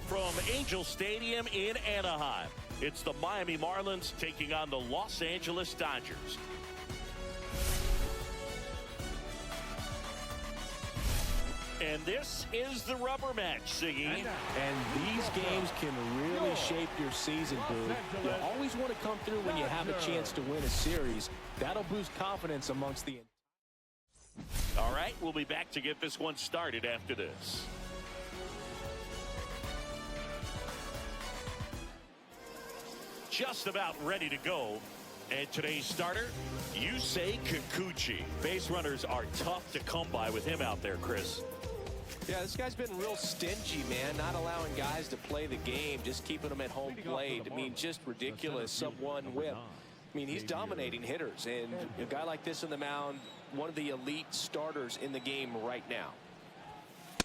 from Angel Stadium in Anaheim. It's the Miami Marlins taking on the Los Angeles Dodgers. And this is the rubber match, Siggy. And these games can really shape your season, dude. You always want to come through when you have a chance to win a series. That'll boost confidence amongst the... All right, we'll be back to get this one started after this. Just about ready to go. And today's starter, Yusei Kikuchi. Base runners are tough to come by with him out there, Chris. Yeah, this guy's been real stingy, man. Not allowing guys to play the game, just keeping them at home plate. I mean, just ridiculous. Sub-1 whip. I mean, he's dominating hitters. And a guy like this on the mound, one of the elite starters in the game right now.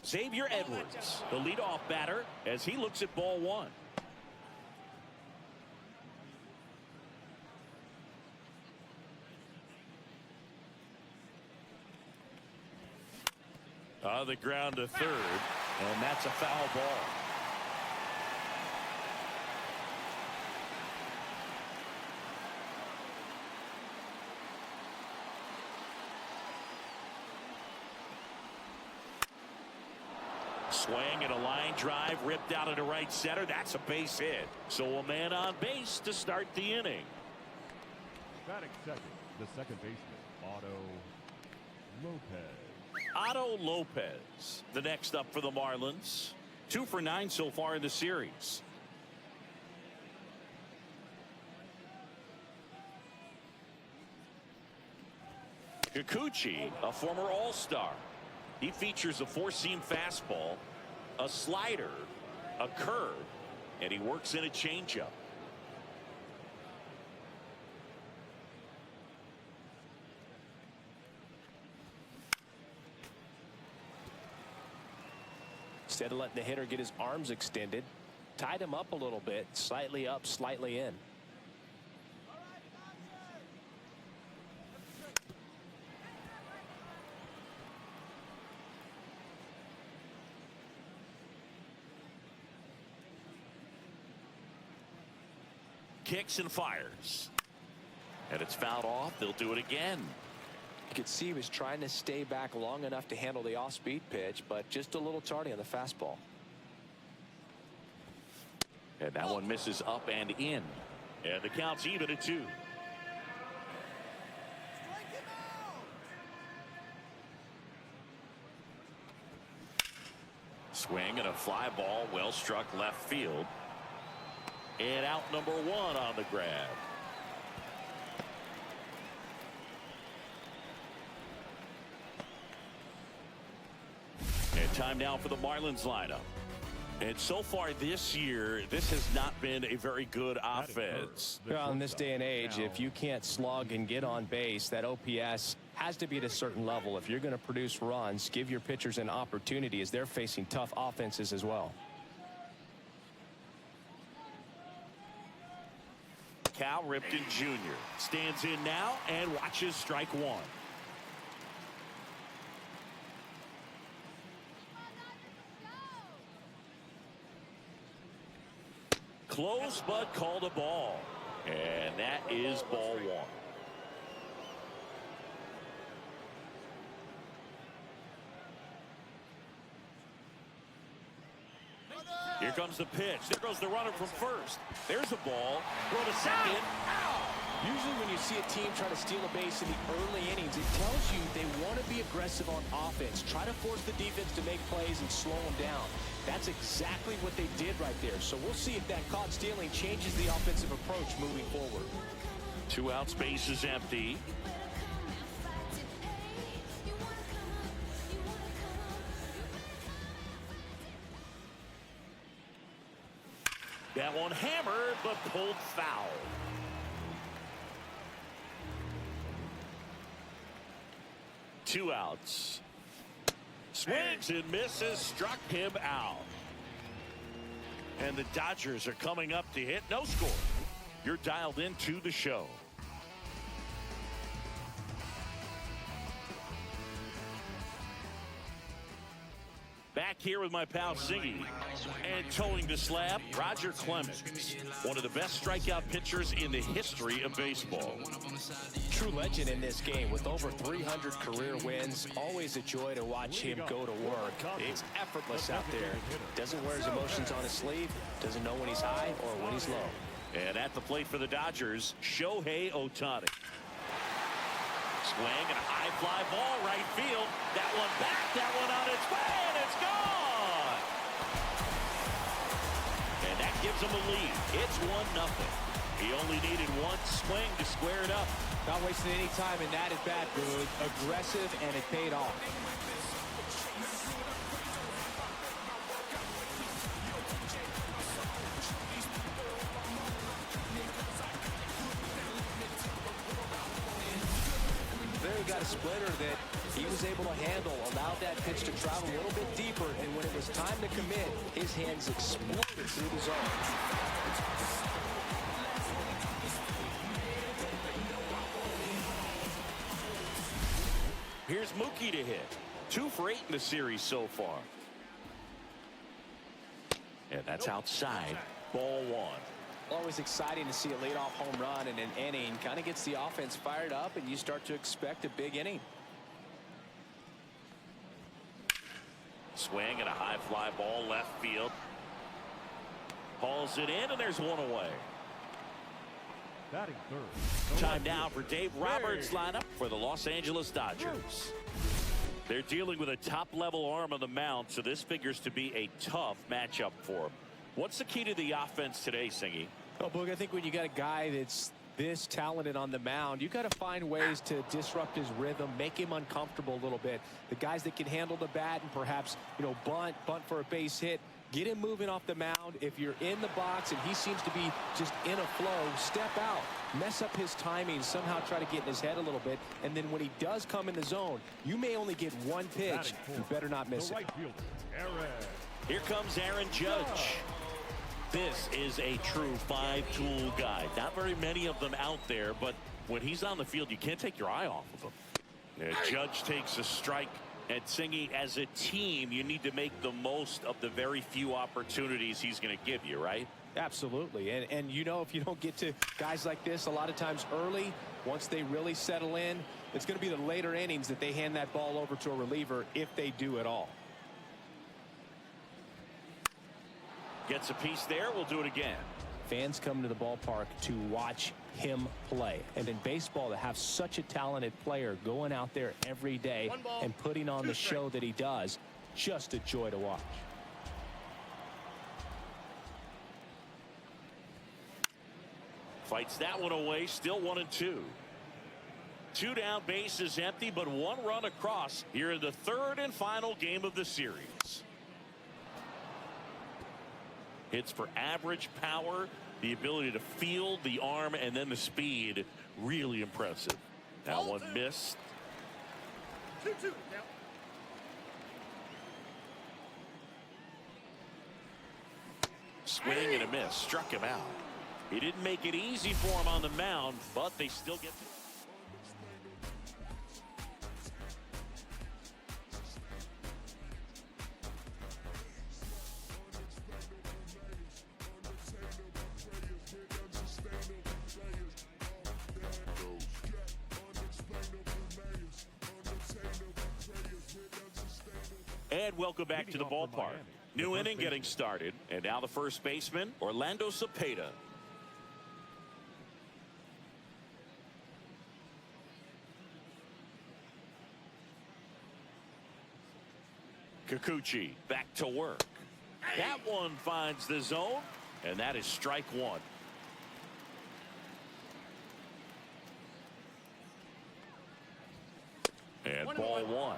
Xavier Edwards, the leadoff batter, as he looks at ball one. On the ground to third, and that's a foul ball. Swing and a line drive ripped out into right center. That's a base hit. So a man on base to start the inning. Batting second, the second baseman, Otto Lopez. Otto Lopez, the next up for the Marlins. 2 for 9 so far in the series. Kikuchi, a former All-Star. He features a 4-seam fastball, a slider, a curve, and he works in a changeup. Instead of letting the hitter get his arms extended, tied him up a little bit, slightly up, slightly in. Kicks and fires. And it's fouled off. They'll do it again. You could see he was trying to stay back long enough to handle the off-speed pitch, but just a little tardy on the fastball. And that one misses up and in. And the count's even at 2. Swing and a fly ball, well struck left field. And out number 1 on the grab. And time now for the Marlins lineup. And so far this year, this has not been a very good offense. Well, in this day and age, if you can't slug and get on base, that OPS has to be at a certain level. If you're going to produce runs, give your pitchers an opportunity as they're facing tough offenses as well. Cal Ripken Jr. stands in now and watches strike 1. Close, but called a ball. And that is ball 1. Here comes the pitch. There goes the runner from first. There's a ball. Throw to second. Usually when you see a team try to steal a base in the early innings, it tells you they want to be aggressive on offense. Try to force the defense to make plays and slow them down. That's exactly what they did right there. So we'll see if that caught stealing changes the offensive approach moving forward. 2 outs, base is empty. That one hammered, but pulled foul. Two outs. Swings and misses, struck him out. And the Dodgers are coming up to hit. No score. You're dialed into the show. Back here with my pal Singy. And towing the slab, Roger Clemens. One of the best strikeout pitchers in the history of baseball. True legend in this game with over 300 career wins. Always a joy to watch him go to work. It's effortless out there. Doesn't wear his emotions on his sleeve. Doesn't know when he's high or when he's low. And at the plate for the Dodgers, Shohei Ohtani. Swing and a high fly ball right field. That one back, that one on its way, and it's gone. And that gives him a lead. It's 1-0. He only needed one swing to square it up. Not wasting any time in that at bat, Boog. Aggressive, and it paid off. There he got a splitter that he was able to handle, allowed that pitch to travel a little bit deeper, and when it was time to commit, his hands exploded through the zone. Here's Mookie to hit. 2 for 8 in the series so far. And that's outside. Ball 1. Always exciting to see a leadoff home run in an inning. Kind of gets the offense fired up, and you start to expect a big inning. Swing and a high fly ball left field. Hauls it in, and there's one away. Batting third. Time now for Dave Roberts' lineup for the Los Angeles Dodgers. They're dealing with a top-level arm on the mound, so this figures to be a tough matchup for him. What's the key to the offense today, Singy? Well, Boog, I think when you got a guy that's this talented on the mound, you got to find ways to disrupt his rhythm, make him uncomfortable a little bit. The guys that can handle the bat and perhaps, bunt for a base hit, get him moving off the mound. If you're in the box and he seems to be just in a flow, step out, mess up his timing, somehow try to get in his head a little bit. And then when he does come in the zone, you may only get one pitch. You better not miss it. Here comes Aaron Judge. This is a true 5-tool guy. Not very many of them out there, but when he's on the field, you can't take your eye off of him. And Judge takes a strike. And Singy, as a team, you need to make the most of the very few opportunities he's going to give you, right? Absolutely. And if you don't get to guys like this a lot of times early, once they really settle in, it's going to be the later innings that they hand that ball over to a reliever, if they do at all. Gets a piece there. We'll do it again. Fans come to the ballpark to watch him play. And in baseball, to have such a talented player going out there every day and putting on the show that he does, just a joy to watch. Fights that one away. Still 1-2. 2 down, bases empty, but 1 run across here in the 3rd and final game of the series. Hits for average power, the ability to field, the arm, and then the speed. Really impressive. That one missed. 2-2 now. Swing and a miss. Struck him out. He didn't make it easy for him on the mound, but they still get to. And welcome back to the ballpark. New inning getting started. And now the first baseman, Orlando Cepeda. Kikuchi back to work. That one finds the zone, and that is strike 1. And ball 1.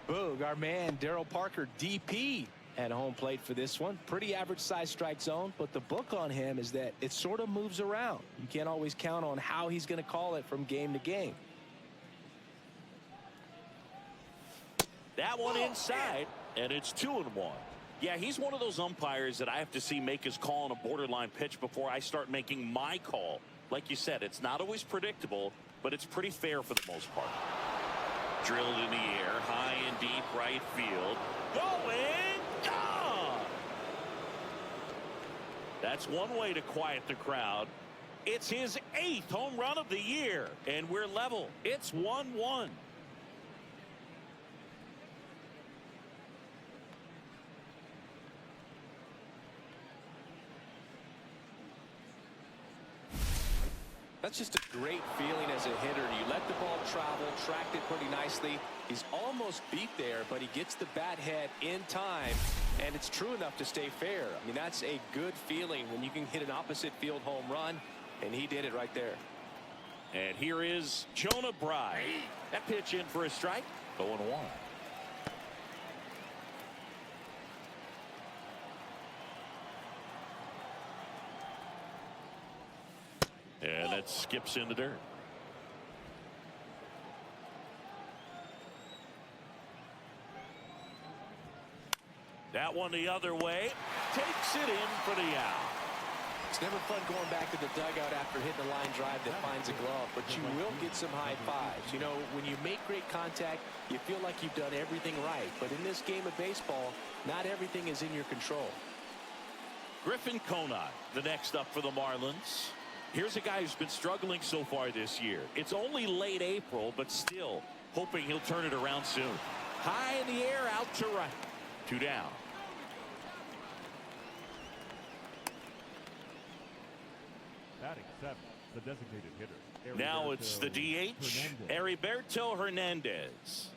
Boog, our man Daryl Parker, DP, at home plate for this one. Pretty average size strike zone, but the book on him is that it sort of moves around. You can't always count on how he's going to call it from game to game. That one inside, and it's 2-1. Yeah, he's one of those umpires that I have to see make his call on a borderline pitch before I start making my call. Like you said, it's not always predictable, but it's pretty fair for the most part. drilled in the air, high and deep right field. Going, gone! That's one way to quiet the crowd. It's his 8th home run of the year, and we're level. It's 1-1. That's just a great feeling as a hitter. You let the ball travel, tracked it pretty nicely. He's almost beat there, but he gets the bat head in time, and it's true enough to stay fair. I mean, that's a good feeling when you can hit an opposite field home run, and he did it right there. And here is Jonah Bride. That pitch in for a strike. 0-1. And it skips in the dirt. That one the other way. Takes it in for the out. It's never fun going back to the dugout after hitting a line drive that finds a glove, but you will get some high fives. You know, when you make great contact, you feel like you've done everything right. But in this game of baseball, not everything is in your control. Griffin Conine, the next up for the Marlins. Here's a guy who's been struggling so far this year. It's only late April, but still hoping he'll turn it around soon. High in the air, out to right. 2 down. Batting 7th, the designated hitter. Now it's the DH, Heriberto Hernandez,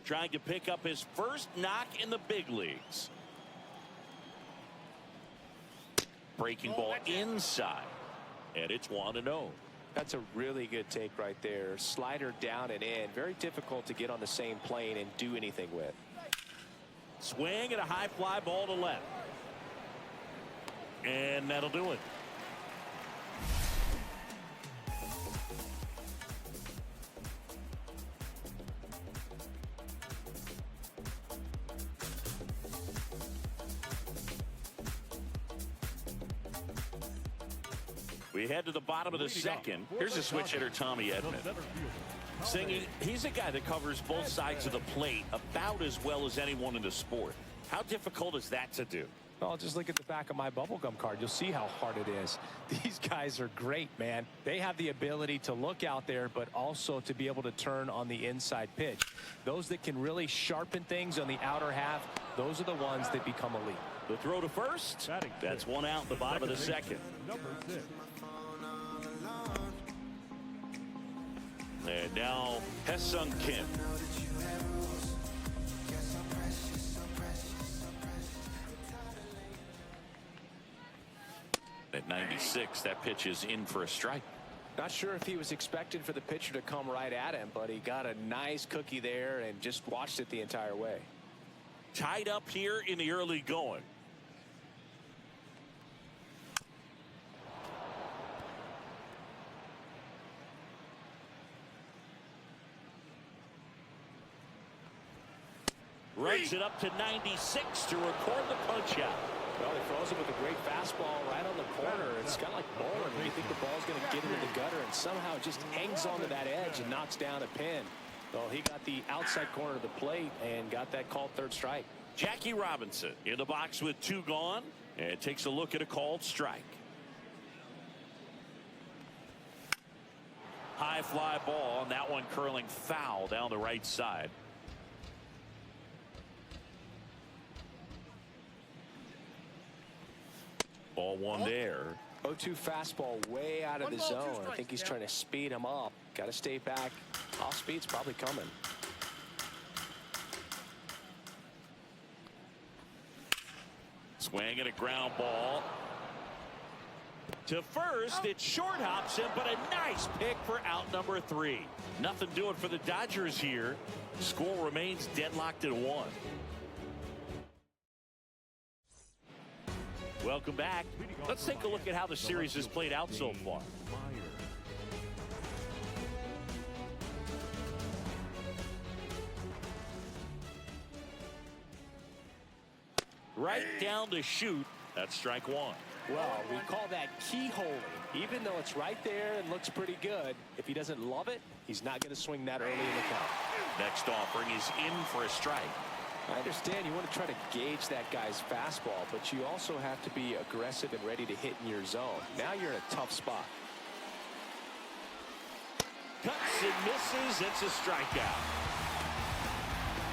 trying to pick up his first knock in the big leagues. Breaking ball inside, and it's 1-0. That's a really good take right there. Slider down and in. Very difficult to get on the same plane and do anything with. Swing and a high fly ball to left. And that'll do it. We head to the bottom of the second. Here's a switch hitter, Tommy Edman. Singing, he's a guy that covers both sides of the plate about as well as anyone in the sport. How difficult is that to do? Well, just look at the back of my bubblegum card. You'll see how hard it is. These guys are great, man. They have the ability to look out there, but also to be able to turn on the inside pitch. Those that can really sharpen things on the outer half, those are the ones that become elite. The throw to first. That's one out in the bottom of the second. Number 6. And now Hesung Kim. At 96, that pitch is in for a strike. Not sure if he was expecting for the pitcher to come right at him, but he got a nice cookie there and just watched it the entire way. Tied up here in the early going. Rights it up to 96 to record the punch out. Well, he throws it with a great fastball right on the corner. It's kind of like bowling where you think the ball's going to get into the gutter and somehow it just hangs onto that edge and knocks down a pin. Well, he got the outside corner of the plate and got that called third strike. Jackie Robinson in the box with 2 gone and takes a look at a called strike. High fly ball, and that one curling foul down the right side. Ball 1 there. 0-2 fastball way out of the zone. I think he's trying to speed him up. Got to stay back. Off speed's probably coming. Swing and a ground ball. To first, it short hops him, but a nice pick for out number 3. Nothing doing for the Dodgers here. Score remains deadlocked at 1. Welcome back. Let's take a look at how the series has played out so far. Right down to shoot. That's strike 1. Well, we call that keyholing. Even though it's right there and looks pretty good, if he doesn't love it, he's not going to swing that early in the count. Next offering is in for a strike. I understand you want to try to gauge that guy's fastball, but you also have to be aggressive and ready to hit in your zone. Now you're in a tough spot. Cuts and misses. It's a strikeout.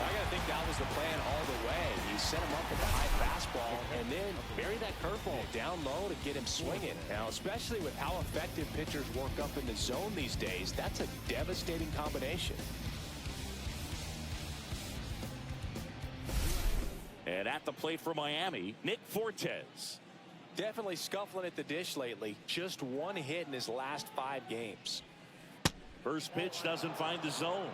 I got to think that was the plan all the way. He set him up with a high fastball and then bury that curveball down low to get him swinging. Now, especially with how effective pitchers work up in the zone these days, that's a devastating combination. And at the plate for Miami, Nick Fortes. Definitely scuffling at the dish lately. Just one hit in his last 5 games. First pitch doesn't find the zone.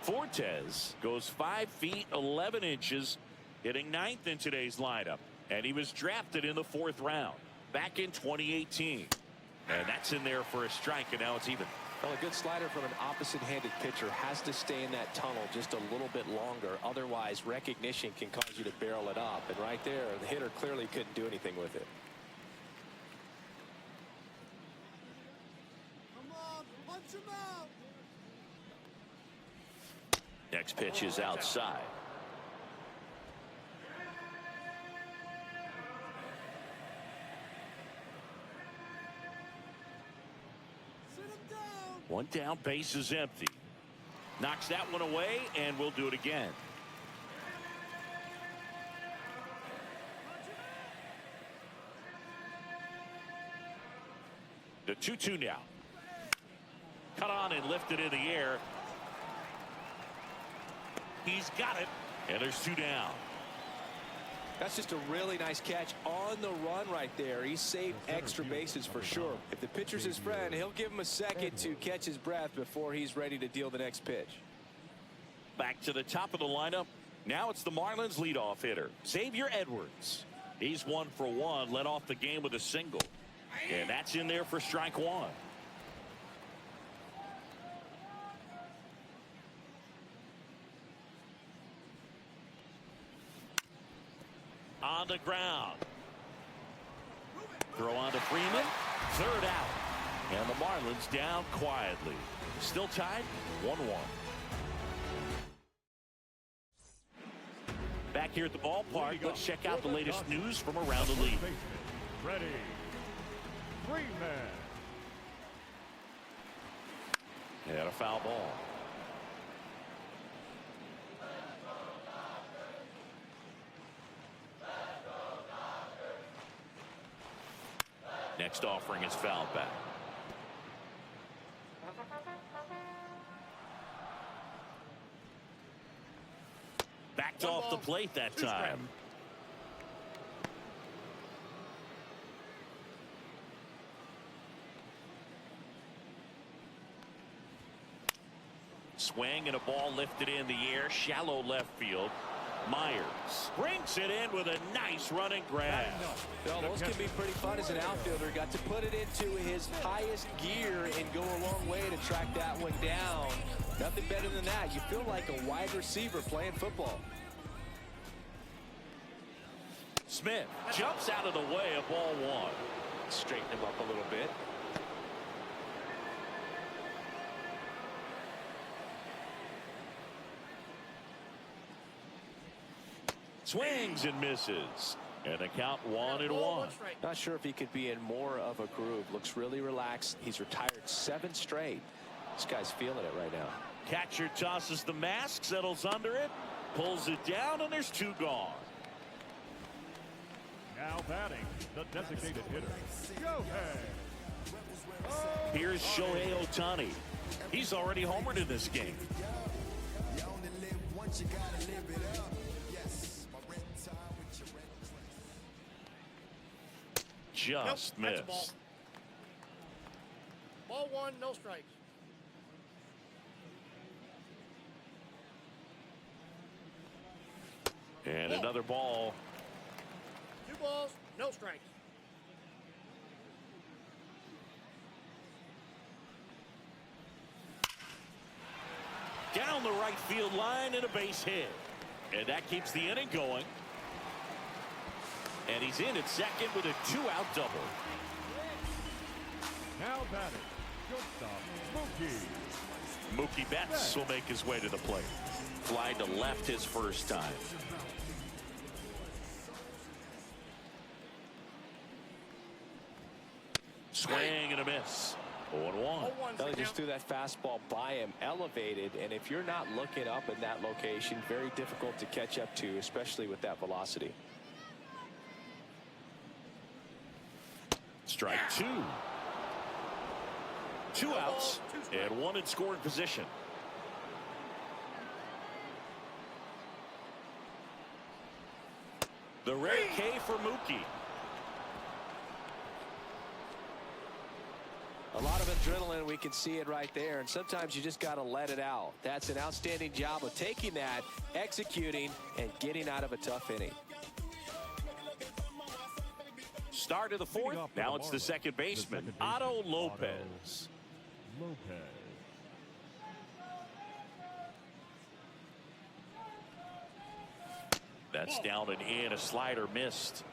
Fortes goes 5 feet 11 inches, hitting 9th in today's lineup, and he was drafted in the 4th round back in 2018. And that's in there for a strike, and now it's even. Well, a good slider from an opposite-handed pitcher has to stay in that tunnel just a little bit longer. Otherwise, recognition can cause you to barrel it up. And right there, the hitter clearly couldn't do anything with it. Come on, punch him out. Next pitch is outside. Sit him down. One down, base is empty. Knocks that one away, and we'll do it again. The 2-2 now. Cut on and lifted in the air. He's got it, and there's 2 down. That's just a really nice catch on the run right there. He saved extra bases for sure. If the pitcher's his friend, he'll give him a second to catch his breath before he's ready to deal the next pitch. Back to the top of the lineup. Now it's the Marlins leadoff hitter, Xavier Edwards. He's 1 for 1, led off the game with a single. And that's in there for strike 1. On the ground. Throw on to Freeman. 3rd out. And the Marlins down quietly. Still tied 1-1. Back here at the ballpark, let's check out the latest news from around the league. Ready. Freeman. And a foul ball. Next offering is fouled back. Backed off the plate that time. Swing and a ball lifted in the air, shallow left field. Myers brings it in with a nice running grab. Well, those can be pretty fun as an outfielder. Got to put it into his highest gear and go a long way to track that one down. Nothing better than that. You feel like a wide receiver playing football. Smith jumps out of the way of ball 1. Straighten him up a little bit. Swings and misses. And the count 1-1. Not sure if he could be in more of a groove. Looks really relaxed. He's retired 7 straight. This guy's feeling it right now. Catcher tosses the mask, settles under it, pulls it down, and there's 2 gone. Now batting, the designated hitter, Shohei. Here's Shohei Ohtani. He's already homered in this game. Just missed. Ball 1, no strikes. And another ball. 2 balls, no strikes. Down the right field line and a base hit. And that keeps the inning going. And he's in at second with a 2-out double. Now batting, shortstop, Mookie Betts will make his way to the plate. Fly to left his first time. Swing and a miss. 0-1. They just threw that fastball by him, elevated, and if you're not looking up in that location, very difficult to catch up to, especially with that velocity. Strike two. 2 outs and 1 in scoring position. The rare K for Mookie. A lot of adrenaline, we can see it right there, and sometimes you just got to let it out. That's an outstanding job of taking that, executing, and getting out of a tough inning. Start of the fourth. Now it's the second baseman, Otto Lopez. That's down and in. A slider missed.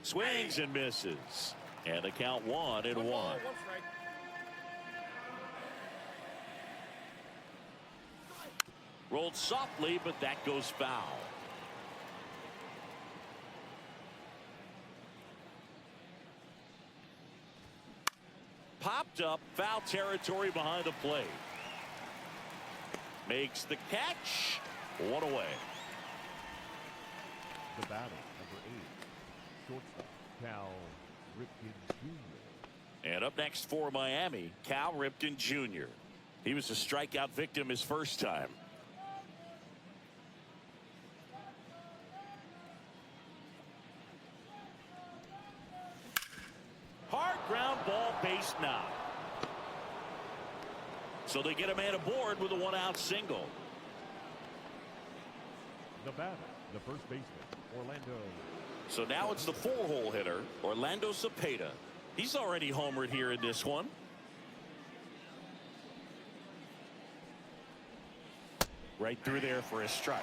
Swings and misses. And the count 1-1. Rolled softly, but that goes foul. Popped up, foul territory behind the plate. Makes the catch. 1 away. The batter, number 8, shortstop, Cal Ripken Jr. And up next for Miami, Cal Ripken Jr. He was a strikeout victim his first time. Hard ground ball, base knock. So they get a man aboard with a 1-out single. The batter, the first baseman, Orlando. So now it's the 4-hole hitter, Orlando Cepeda. He's already homered here in this one. Right through there for a strike.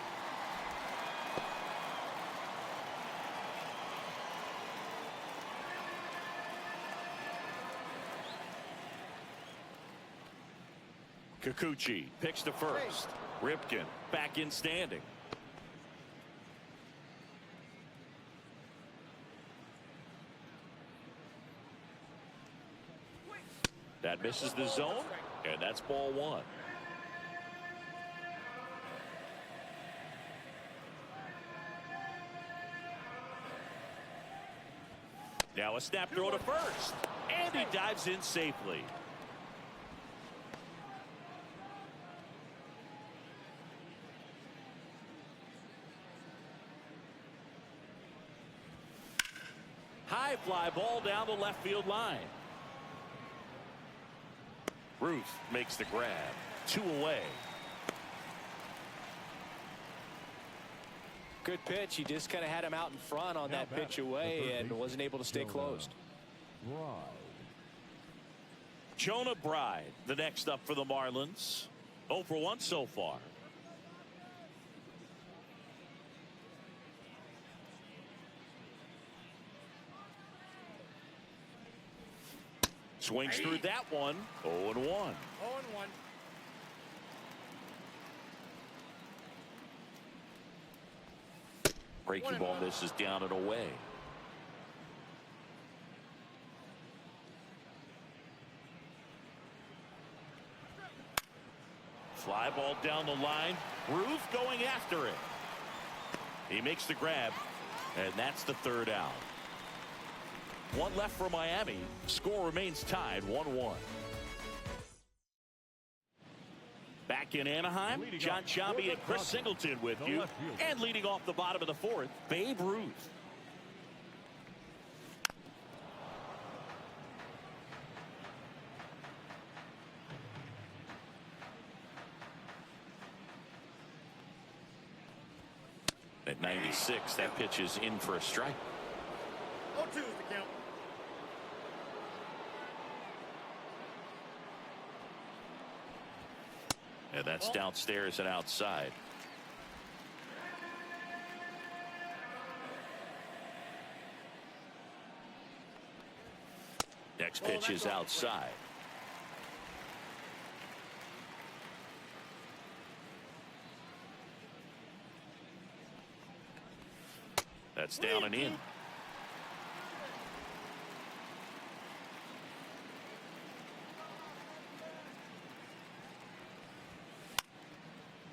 Kikuchi picks to first. Ripken back in standing. That misses the zone, and that's ball 1. Now a snap throw to first, and he dives in safely. High fly ball down the left field line. Ruth makes the grab. 2 away. Good pitch. He just kind of had him out in front on that pitch away and wasn't able to stay closed. Jonah Bride, the next up for the Marlins. 0 for 1 so far. Swings through that one. 0-1. 0-1. Breaking ball misses down and away. Fly ball down the line. Ruth going after it. He makes the grab, and that's the 3rd out. 1 left for Miami. Score remains tied 1-1. Back in Anaheim, John Sciambi and Chris Singleton with you. And leading off the bottom of the 4th, Babe Ruth. At 96, that pitch is in for a strike. 0-2 is the count. And that's downstairs and outside. Next pitch is outside. That's down and in.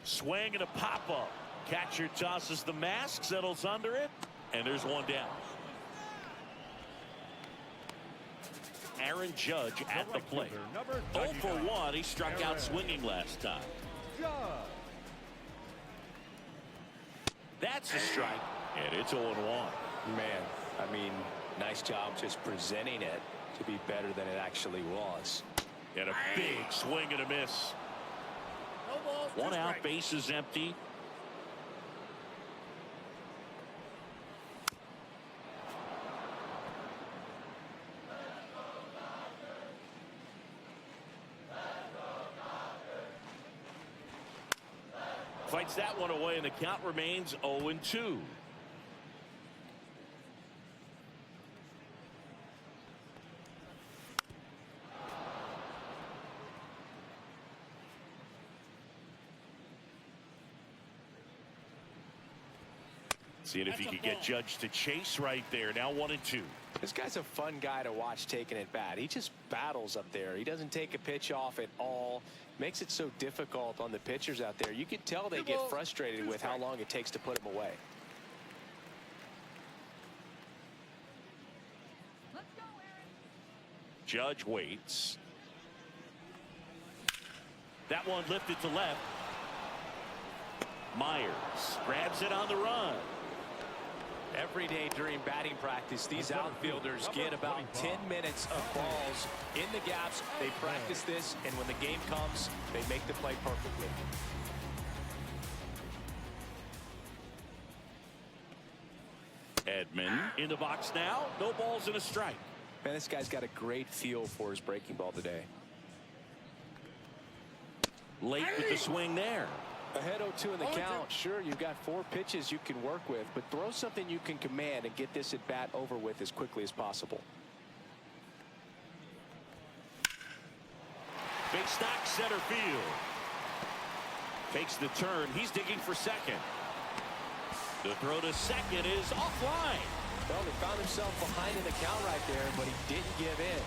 Swing and a pop-up. Catcher tosses the mask, settles under it, and there's one down. Aaron Judge at the plate. 0 for 1. He struck out swinging last time. That's a strike, and it's 0-1. Man, I mean, nice job just presenting it to be better than it actually was. And a big swing and a miss. One out, base is empty. Fights that one away, and the count remains 0-2. Seeing if he could get Judge to chase right there. Now 1-2. This guy's a fun guy to watch taking at bat. He just battles up there. He doesn't take a pitch off at all. Makes it so difficult on the pitchers out there. You can tell they get frustrated with how long it takes to put him away. Judge waits. That one lifted to left. Myers grabs it on the run. Every day during batting practice, these outfielders get about 10 minutes of balls in the gaps. They practice this, and when the game comes, they make the play perfectly. Edman in the box now. No balls and a strike. Man, this guy's got a great feel for his breaking ball today. Late with the swing there. Ahead 0-2 in the count. Sure, you've got 4 pitches you can work with, but throw something you can command and get this at bat over with as quickly as possible. Big stock center field. Takes the turn. He's digging for second. The throw to second is offline. Well, he found himself behind in the count right there, but he didn't give in.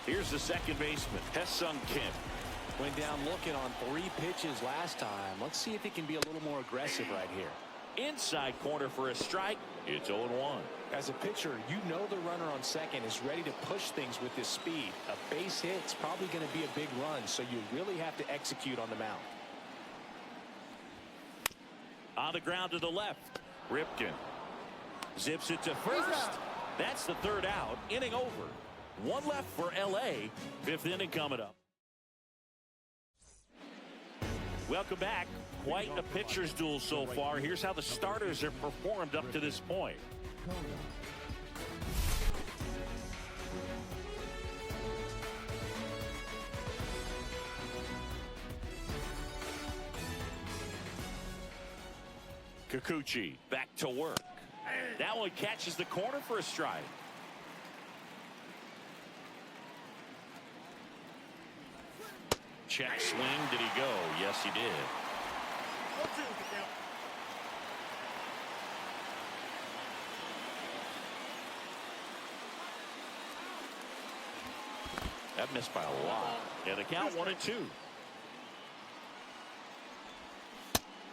Here's the second baseman, Ha-Seong Kim. Went down looking on 3 pitches last time. Let's see if he can be a little more aggressive right here. Inside corner for a strike. It's 0-1. As a pitcher, you know the runner on second is ready to push things with his speed. A base hit's probably going to be a big run, so you really have to execute on the mound. On the ground to the left. Ripken zips it to first. That's the 3rd out. Inning over. 1 left for LA. 5th inning coming up. Welcome back. Quite a pitcher's duel so far. Here's how the starters have performed up to this point. Kikuchi back to work. That one catches the corner for a strike. Check swing. Did he go? Yes, he did. That missed by a lot. And the count 1-2.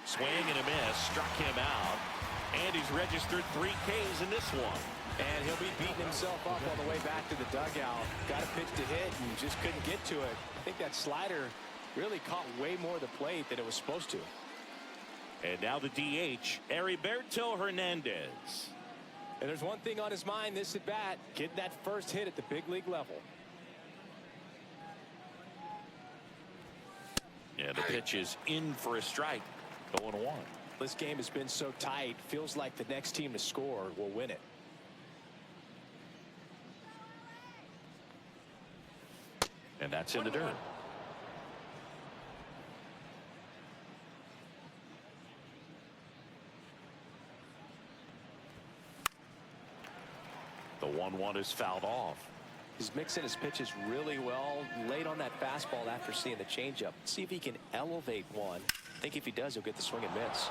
Swing and a miss. Struck him out. And he's registered 3 Ks in this one. And he'll be beating himself up on the way back to the dugout. Got a pitch to hit and just couldn't get to it. I think that slider really caught way more of the plate than it was supposed to. And now the DH, Heriberto Hernandez. And there's one thing on his mind this at bat, getting that first hit at the big league level. And the pitch is in for a strike. 0-1. This game has been so tight. Feels like the next team to score will win it. And that's in the dirt. The 1-1 is fouled off. He's mixing his pitches really well. Late on that fastball after seeing the changeup. See if he can elevate one. I think if he does, he'll get the swing and miss.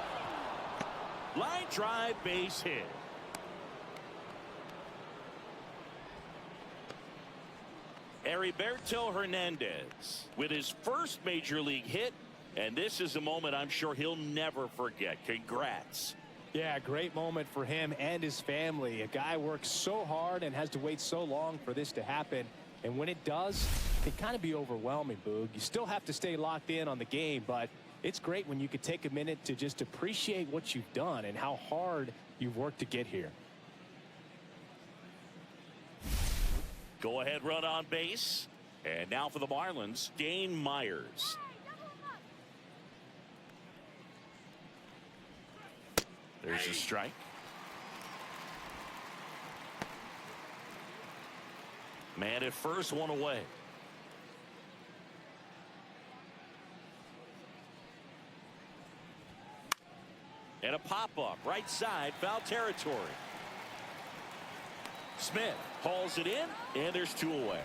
Line drive, base hit. Heriberto Hernandez with his first major league hit, and this is a moment I'm sure he'll never forget. Congrats. Yeah, great moment for him and his family. A guy works so hard and has to wait so long for this to happen. And when it does, it can kind of be overwhelming, Boog. You still have to stay locked in on the game, but it's great when you could take a minute to just appreciate what you've done and how hard you've worked to get here. Go ahead run on base. And now for the Marlins, Dane Myers. There's a strike. Man at first, one away. And a pop-up right side, foul territory. Smith hauls it in, and there's two away.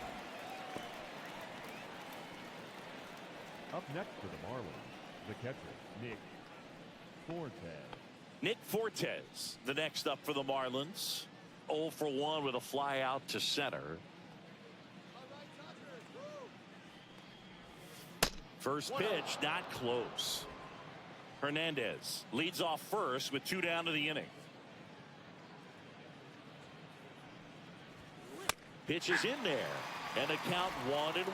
Up next for the Marlins, the catcher, Nick Fortes. Nick Fortes, the next up for the Marlins. 0 for 1 with a fly out to center. First pitch, not close. Hernandez leads off first with 2 down to the inning. Pitch is in there, and the count 1-1.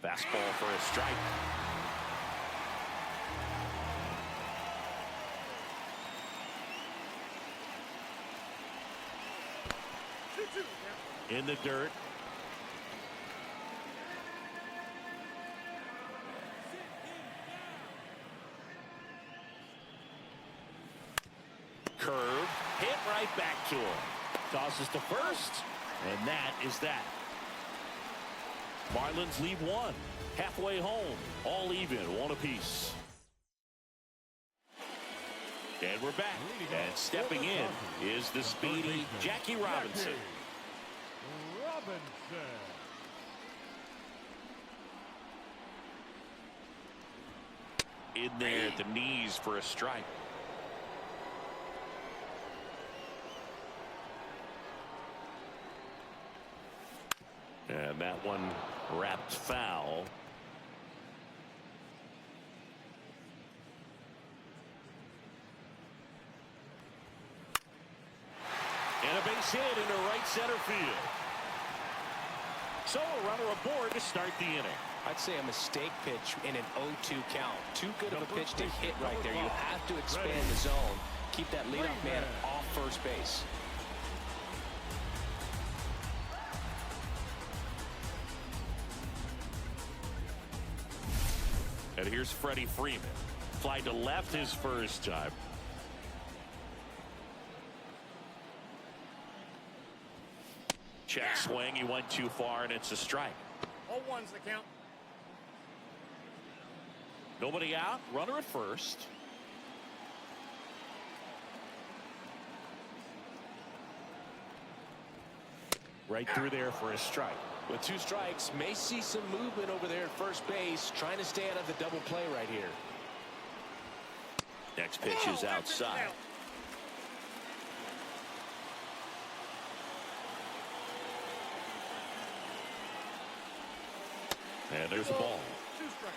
Fastball for a strike. In the dirt. Curve, hit right back to him. Tosses to first, and that is that. Marlins lead 1. Halfway home, all even, 1 apiece. And we're back. And stepping in is the speedy Jackie Robinson. In there at the knees for a strike. And that one wrapped foul. And a base hit into right center field. So a runner aboard to start the inning. I'd say a mistake pitch in an 0-2 count. Too good of a pitch to hit right there. You have to expand the zone. Keep that leadoff man off first base. And here's Freddie Freeman. Fly to left his first time. Check swing. He went too far, and it's a strike. 0-1's the count. Nobody out. Runner at first. Right through there for a strike. With 2 strikes, may see some movement over there at first base, trying to stay out of the double play right here. Next pitch is outside. And there's a ball. 2 strikes.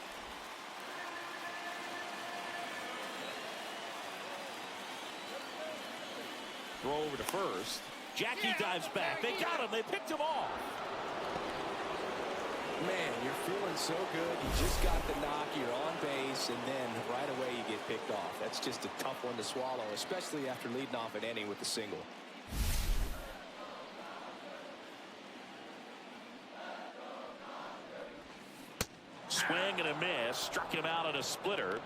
Throw over to first. Jackie dives back. They got him. They picked him off. Man, you're feeling so good. You just got the knock. You're on base, and then right away you get picked off. That's just a tough one to swallow, especially after leading off an inning with a single. a miss. Struck him out on a splitter.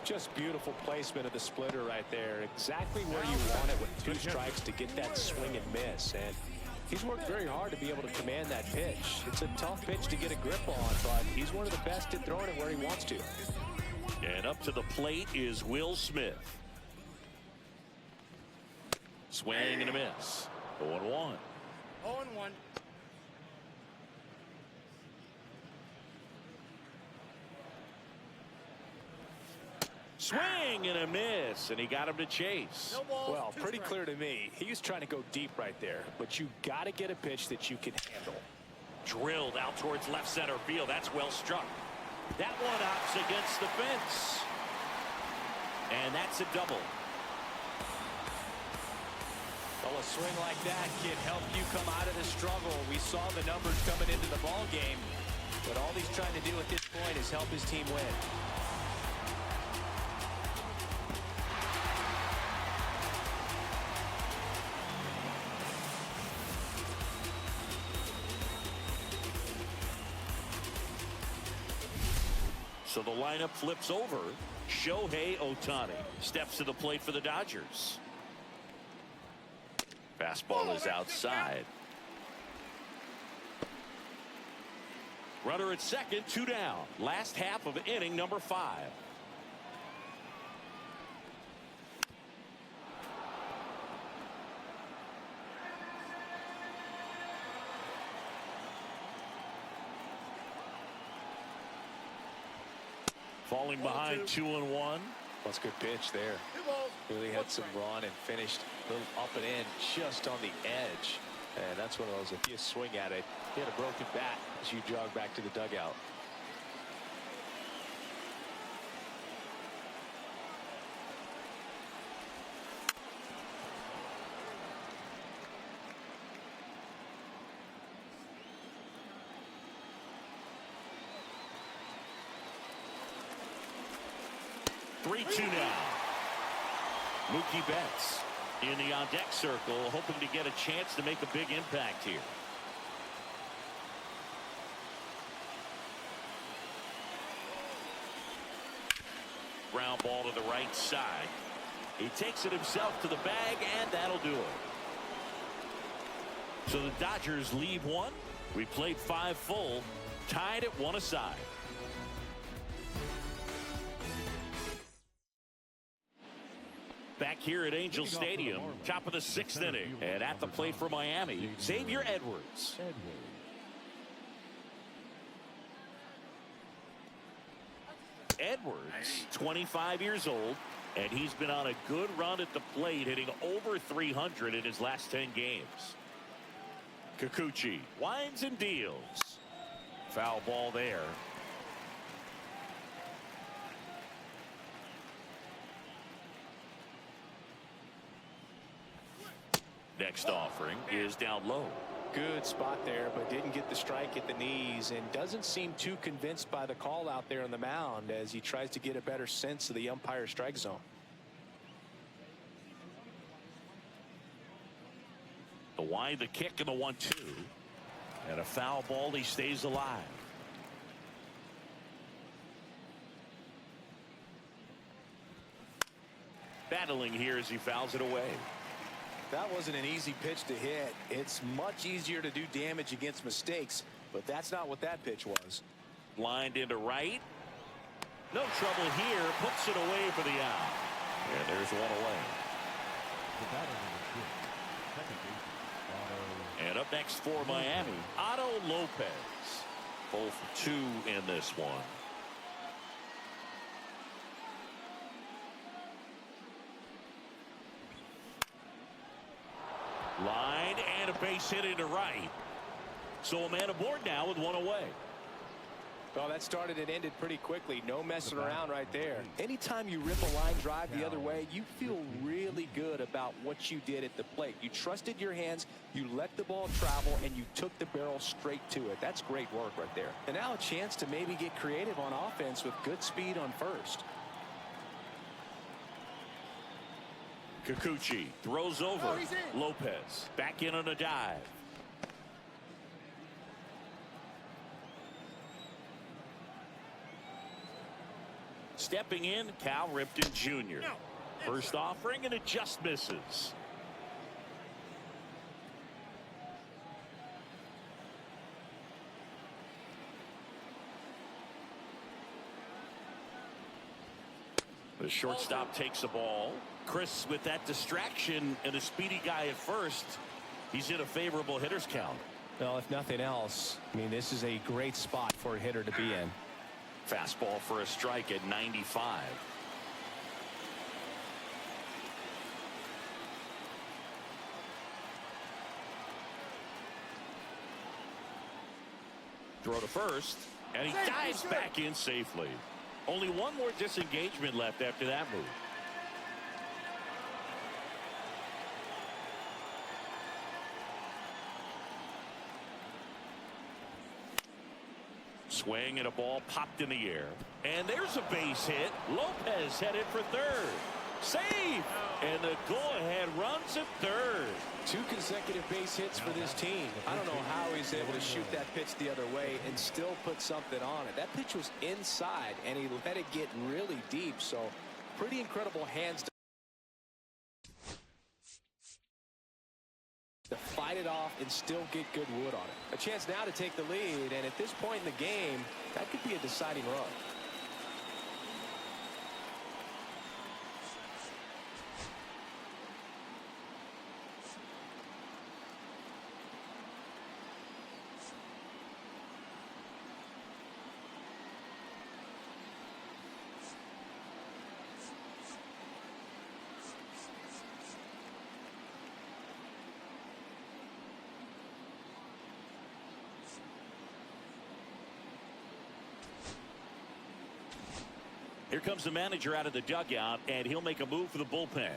Just beautiful placement of the splitter right there. Exactly where you want it with 2 strikes to get that swing and miss. And he's worked very hard to be able to command that pitch. It's a tough pitch to get a grip on, but he's one of the best at throwing it where he wants to. And up to the plate is Will Smith. Swing and a miss. 0-1. 0-1. Swing and a miss, and he got him to chase. No balls, Well, 2 pretty strikes. clear to me. He was trying to go deep right there, but you got to get a pitch that you can handle. Drilled out towards left center field. That's well struck. That one opts against the fence. And that's a double. Well, a swing like that can help you come out of the struggle. We saw the numbers coming into the ball game, but all he's trying to do at this point is help his team win. So the lineup flips over. Shohei Ohtani steps to the plate for the Dodgers. Fastball is outside. Runner at second, 2 down. Last half of inning number 5. Falling behind 2-1. That's a good pitch there. 2 balls. Really 1 had some strike. run and finished a little up and in just on the edge. And that's one of those, if you swing at it, you had a broken bat as you jog back to the dugout. Three-two now. Mookie Betts in the on-deck circle, hoping to get a chance to make a big impact here. Ground ball to the right side. He takes it himself to the bag, and that'll do it. So the Dodgers leave 1. We played 5 full, tied at 1 aside. Back here at Angel Stadium, top of the 6th inning, and at the plate for Miami, Xavier Edwards. Edwards, 25 years old, and he's been on a good run at the plate, hitting over 300 in his last 10 games. Kikuchi winds and deals. Foul ball there. Next offering is down low. Good spot there, but didn't get the strike at the knees and doesn't seem too convinced by the call out there on the mound as he tries to get a better sense of the umpire strike zone. The wide, the kick, and the 1-2. And a foul ball, he stays alive. Battling here as he fouls it away. That wasn't an easy pitch to hit. It's much easier to do damage against mistakes, but that's not what that pitch was. Lined into right. No trouble here. Puts it away for the out. And there's one away. The batter number 2, second baseman, Otto. And up next for Miami, Otto Lopez. 0 for 2 in this one. Line and a base hit into right. So a man aboard now with 1 away. Well, that started and ended pretty quickly. No messing around right there. Anytime you rip a line drive the other way, you feel really good about what you did at the plate. You trusted your hands, you let the ball travel, and you took the barrel straight to it. That's great work right there. And now a chance to maybe get creative on offense with good speed on first. Kikuchi throws over. Oh, he's in. Lopez back in on a dive. stepping in, Cal Ripken Jr. First offering, and it just misses. The shortstop takes the ball. Chris, with that distraction and a speedy guy at first, he's in a favorable hitter's count. Well, if nothing else, I mean, this is a great spot for a hitter to be in. Fastball for a strike at 95. Throw to first, and he dives back in safely. Only one more disengagement left after that move. Swing and a ball popped in the air. And there's a base hit. Lopez headed for third. Safe! And the go-ahead runs at third. 2 consecutive base hits for this team. I don't know how he's able to shoot that pitch the other way and still put something on it. That pitch was inside, and he let it get really deep. So, pretty incredible hands to fight it off and still get good wood on it. A chance now to take the lead, and at this point in the game, that could be a deciding run. Here comes the manager out of the dugout, and he'll make a move for the bullpen.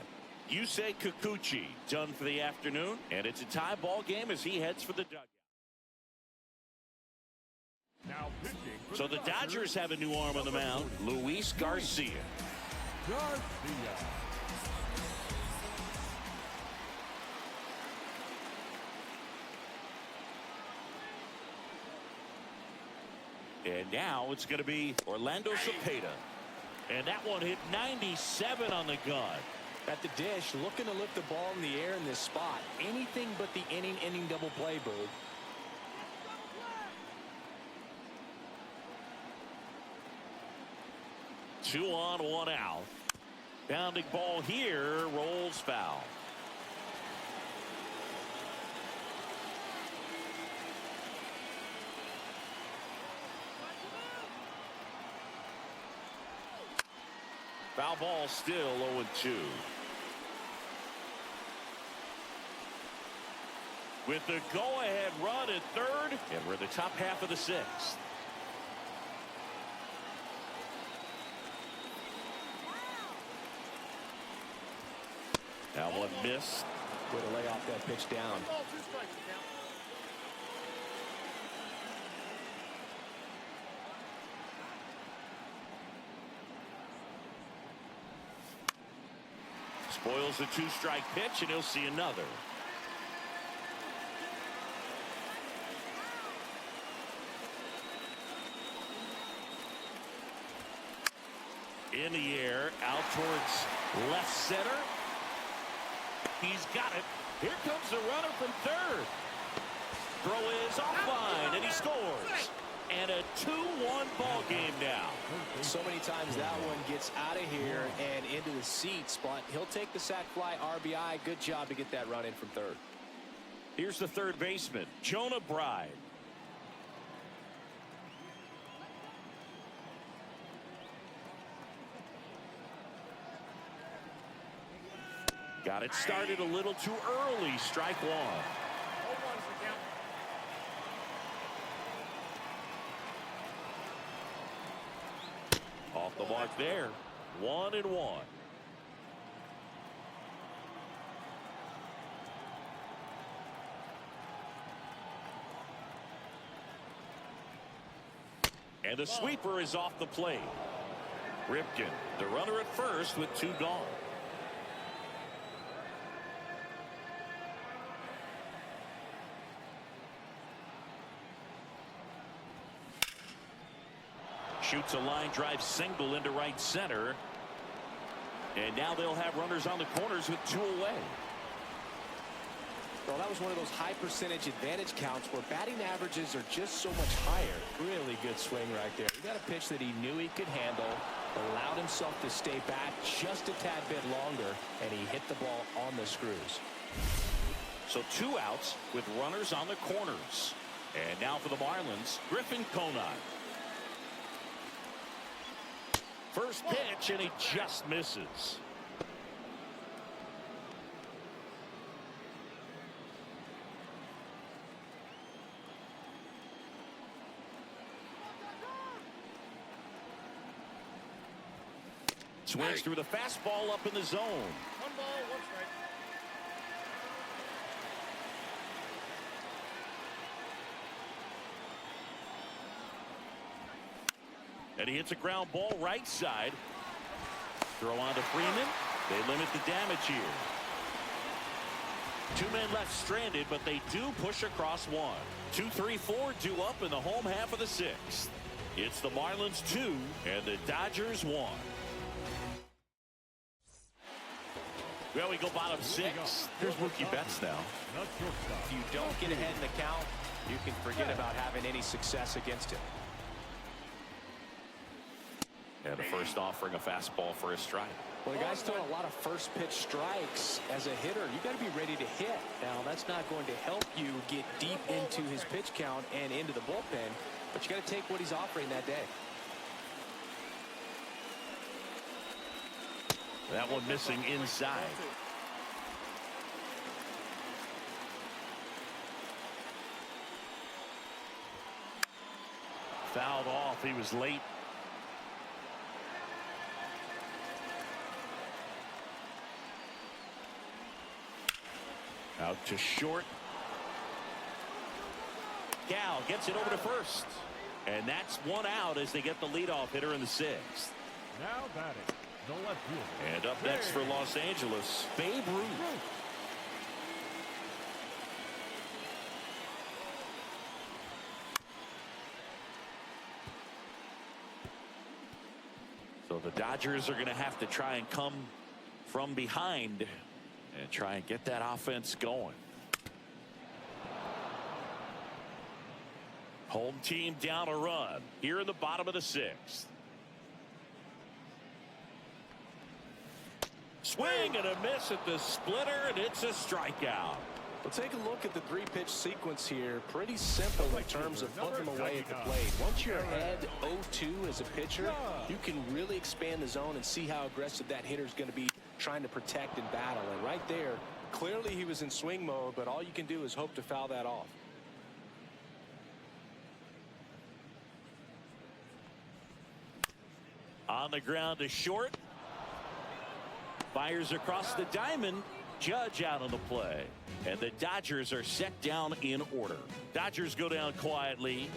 Yusei Kikuchi done for the afternoon, and it's a tie ball game as he heads for the dugout. Now pitching for So the Dodgers have a new arm on the mound, Luis Garcia. Garcia. And now it's going to be Orlando Cepeda. And that one hit 97 on the gun. At the dish, looking to lift the ball in the air in this spot. Anything but the inning double play, Bird. Two on, one out. Bounding ball here, rolls foul. Foul ball still 0-2. With the go-ahead run at third, and we're in the top half of the sixth. That one missed. Way to lay off that pitch down. Ball, 2 strikes to count. Spoils the 2-strike pitch, and he'll see another. In the air, out towards left center. He's got it. Here comes the runner from third. Throw is offline, and he scores. And a 2-1 ball game now. So many times that one gets out of here and into the seats, but he'll take the sac fly RBI. Good job to get that run in from third. Here's the third baseman, Jonah Bride. Got it started a little too early. Strike one. 0-1 is the count. Off the mark there. 1-1. And the sweeper is off the plate. Ripken, the runner at first with 2 gone. shoots a line drive single into right center. And now they'll have runners on the corners with 2 away. Well, that was one of those high percentage advantage counts where batting averages are just so much higher. Really good swing right there. He got a pitch that he knew he could handle, allowed himself to stay back just a tad bit longer, and he hit the ball on the screws. So 2 outs with runners on the corners. And now for the Marlins, Griffin Conine. First pitch, and he just misses. Swings through the fastball up in the zone. 1 ball, 1 strike. And he hits a ground ball right side. Throw on to Freeman. They limit the damage here. 2 men left stranded, but they do push across 1. 2, 3, 4 due up in the home half of the 6th. It's the Marlins 2 and the Dodgers 1. Well, we go bottom 6. Here's Mookie Betts now. If you don't get ahead in the count, you can forget about having any success against him. And the first offering a fastball for a strike. Well, the guy's throwing a lot of first pitch strikes. As a hitter, you got to be ready to hit. Now, that's not going to help you get deep into his pitch count and into the bullpen, but you got to take what he's offering that day. That one missing inside. Fouled off. He was late. Out to short. Gal gets it over to first. And that's 1 out as they get the leadoff hitter in the 6th. Now batting, the left fielder. And up next for Los Angeles, Babe Ruth. So the Dodgers are going to have to try and come from behind and try and get that offense going. Home team down a run here in the bottom of the 6th. Swing and a miss at the splitter, and it's a strikeout. Well, take a look at the 3-pitch sequence here. Pretty simple in terms of putting them away at the plate. Once you're ahead 0-2 as a pitcher, you can really expand the zone and see how aggressive that hitter is going to be trying to protect and battle. And right there, clearly he was in swing mode, but all you can do is hope to foul that off. On the ground to short. Fires across the diamond. Judge out on the play. And the Dodgers are set down in order. Dodgers go down quietly.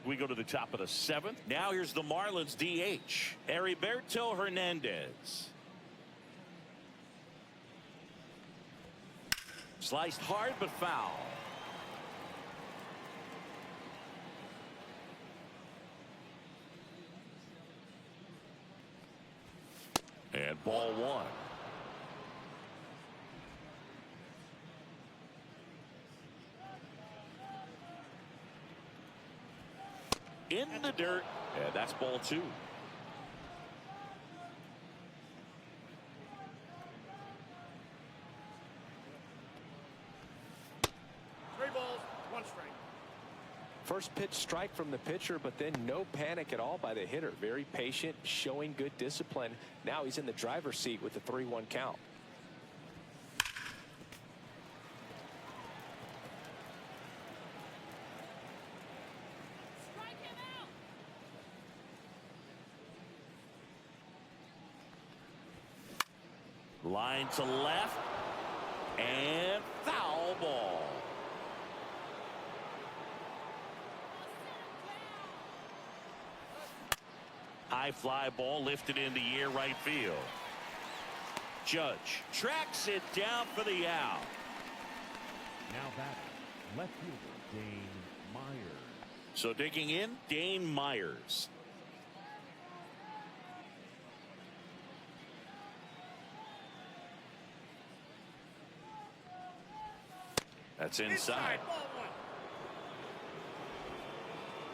We go to the top of the 7th. Now here's the Marlins DH, Heriberto Hernandez. Sliced hard but foul. And ball 1. In the dirt, and that's ball 2. 3 balls, 1 strike. First pitch strike from the pitcher, but then no panic at all by the hitter. Very patient, showing good discipline. Now he's in the driver's seat with the 3-1 count. Line to left, and foul ball. High fly ball lifted in the air right field. Judge tracks it down for the out. Now batting, left fielder Dane Myers. So digging in, Dane Myers. That's inside.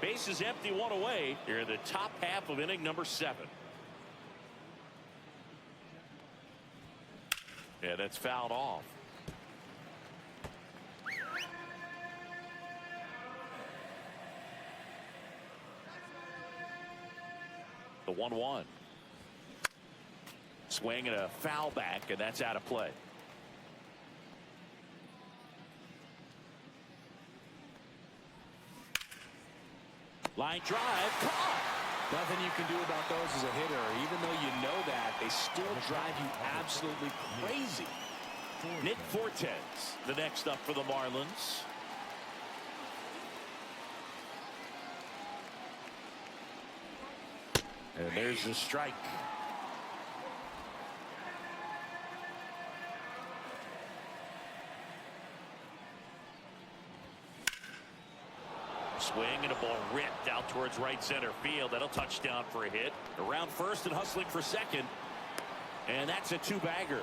Base is empty, one away. Here in the top half of inning number 7. Yeah, that's fouled off. The 1-1. Swing and a foul back, and that's out of play. Line drive, caught. Nothing you can do about those as a hitter. Even though you know that, they still drive you absolutely crazy. Nick Fortes, the next up for the Marlins. And there's the strike. Swing and a ball ripped out towards right center field. That'll touch down for a hit. Around first and hustling for second. And that's a 2-bagger.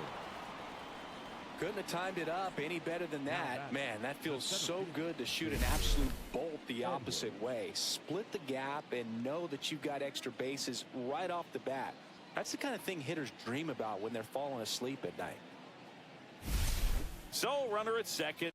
Couldn't have timed it up any better than that. Man, that feels so good to shoot an absolute bolt the opposite way. Split the gap and know that you've got extra bases right off the bat. That's the kind of thing hitters dream about when they're falling asleep at night. So runner at second.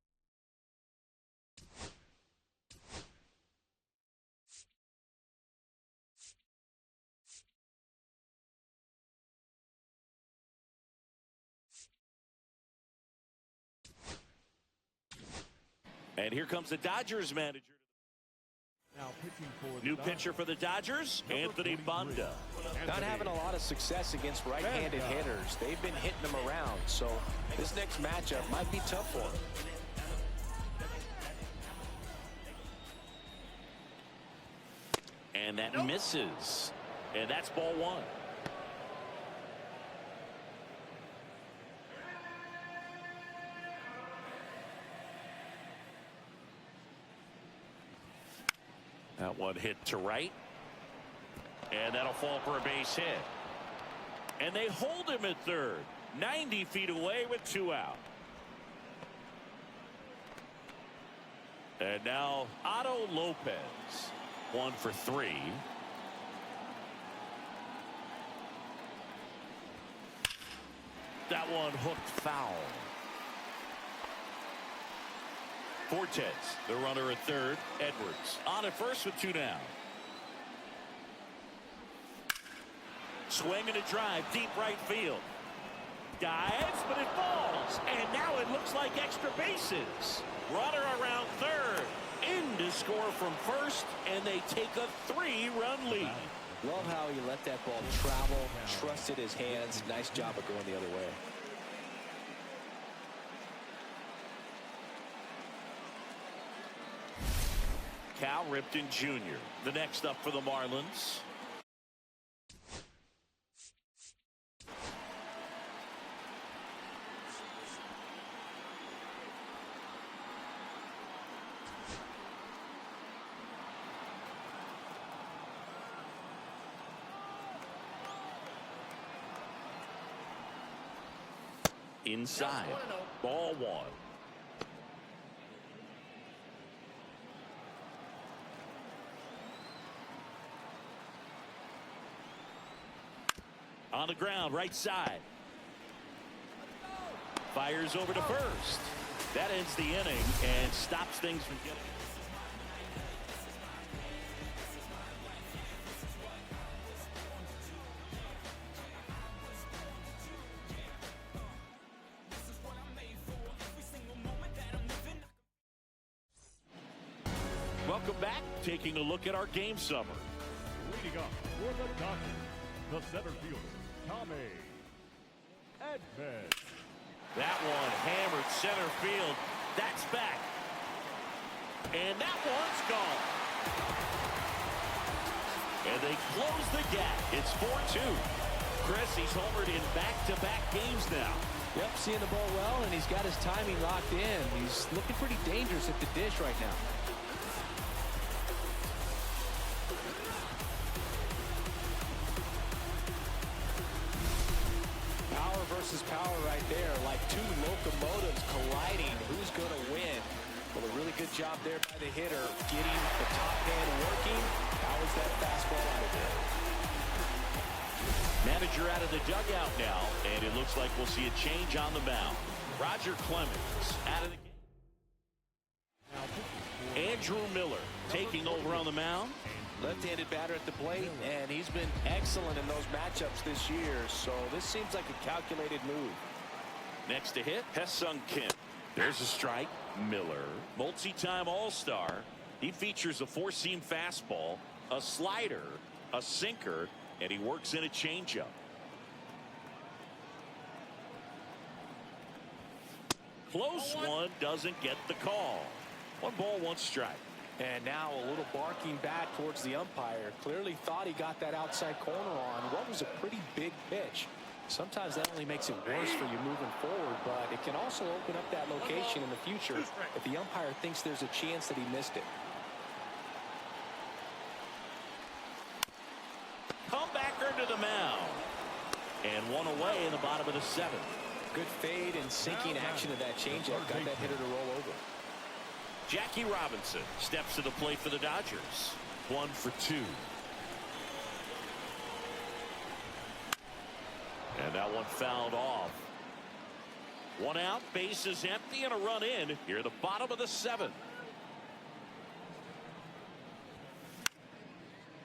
And here comes the Dodgers manager. Now pitching for New pitcher for the Dodgers, Anthony Banda. Not having a lot of success against right-handed hitters. They've been hitting them around, so this next matchup might be tough for them. And that misses. And that's ball 1. That one hit to right. And that'll fall for a base hit. And they hold him at third. 90 feet away with 2 out. And now Otto Lopez. 1 for 3. That one hooked foul. Fortes, the runner at third. Edwards on at first with 2 down. Swing and a drive, deep right field. Dives, but it falls. And now it looks like extra bases. Runner around third. In to score from first, and they take a 3-run lead. Love how he let that ball travel, trusted his hands. Nice job of going the other way. Cal Ripken Jr., the next up for the Marlins. Inside, ball 1. On the ground, right side. Fires over to first. That ends the inning and stops things from getting. Welcome back. Taking a look at our game summary. leading up for the Dodgers, the center fielder, Tommy Edman. That one hammered center field. That's back. And that one's gone. And they close the gap. It's 4-2. Chris, he's homered in back-to-back games now. Yep, seeing the ball well, and he's got his timing locked in. He's looking pretty dangerous at the dish right now. two locomotives colliding. Who's going to win? Well, a really good job there by the hitter, getting the top hand working. How is that fastball out of there? Manager out of the dugout now, and it looks like we'll see a change on the mound. Roger Clemens out of the game. Andrew Miller taking over on the mound. Left-handed batter at the plate, and he's been excellent in those matchups this year, so this seems like a calculated move. Next to hit, Hesung Kim. There's a strike. Miller, multi-time All-Star. He features a four-seam fastball, a slider, a sinker, and he works in a changeup. Close one, doesn't get the call. 1 ball, 1 strike. And now a little barking back towards the umpire. Clearly thought he got that outside corner on what was a pretty big pitch. Sometimes that only makes it worse for you moving forward, but it can also open up that location in the future if the umpire thinks there's a chance that he missed it. Comebacker to the mound. And 1 away in the bottom of the 7th. Good fade and sinking action of that changeup got that hitter to roll over. Jackie Robinson steps to the plate for the Dodgers. 1 for 2. And that one fouled off. 1 out, bases empty, and a run in here at the bottom of the 7th.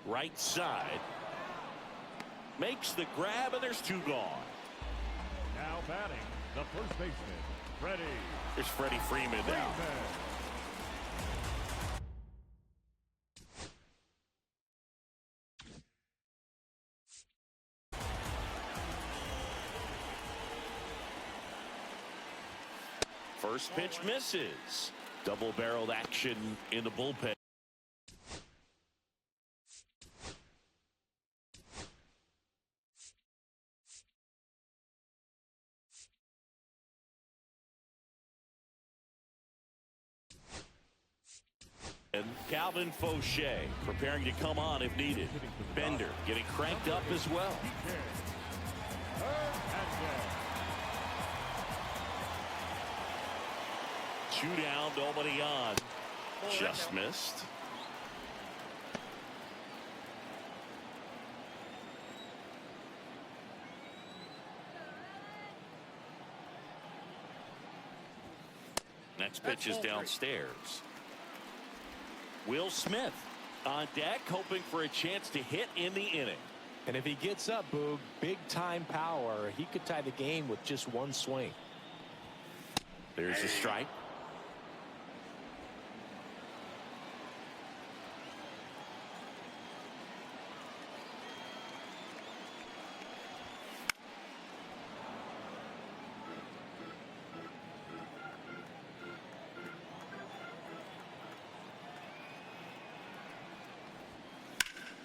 Right side. Makes the grab, and there's 2 gone. Now batting, the first baseman, Freddie. There's Freddie Freeman now. First pitch misses. Double-barreled action in the bullpen. And Calvin Fauché preparing to come on if needed. Bender getting cranked up as well. 2 down, nobody on. Just missed. Next pitch is downstairs. Will Smith on deck, hoping for a chance to hit in the inning. And if he gets up, Boog, big time power, he could tie the game with just 1 swing. There's a strike.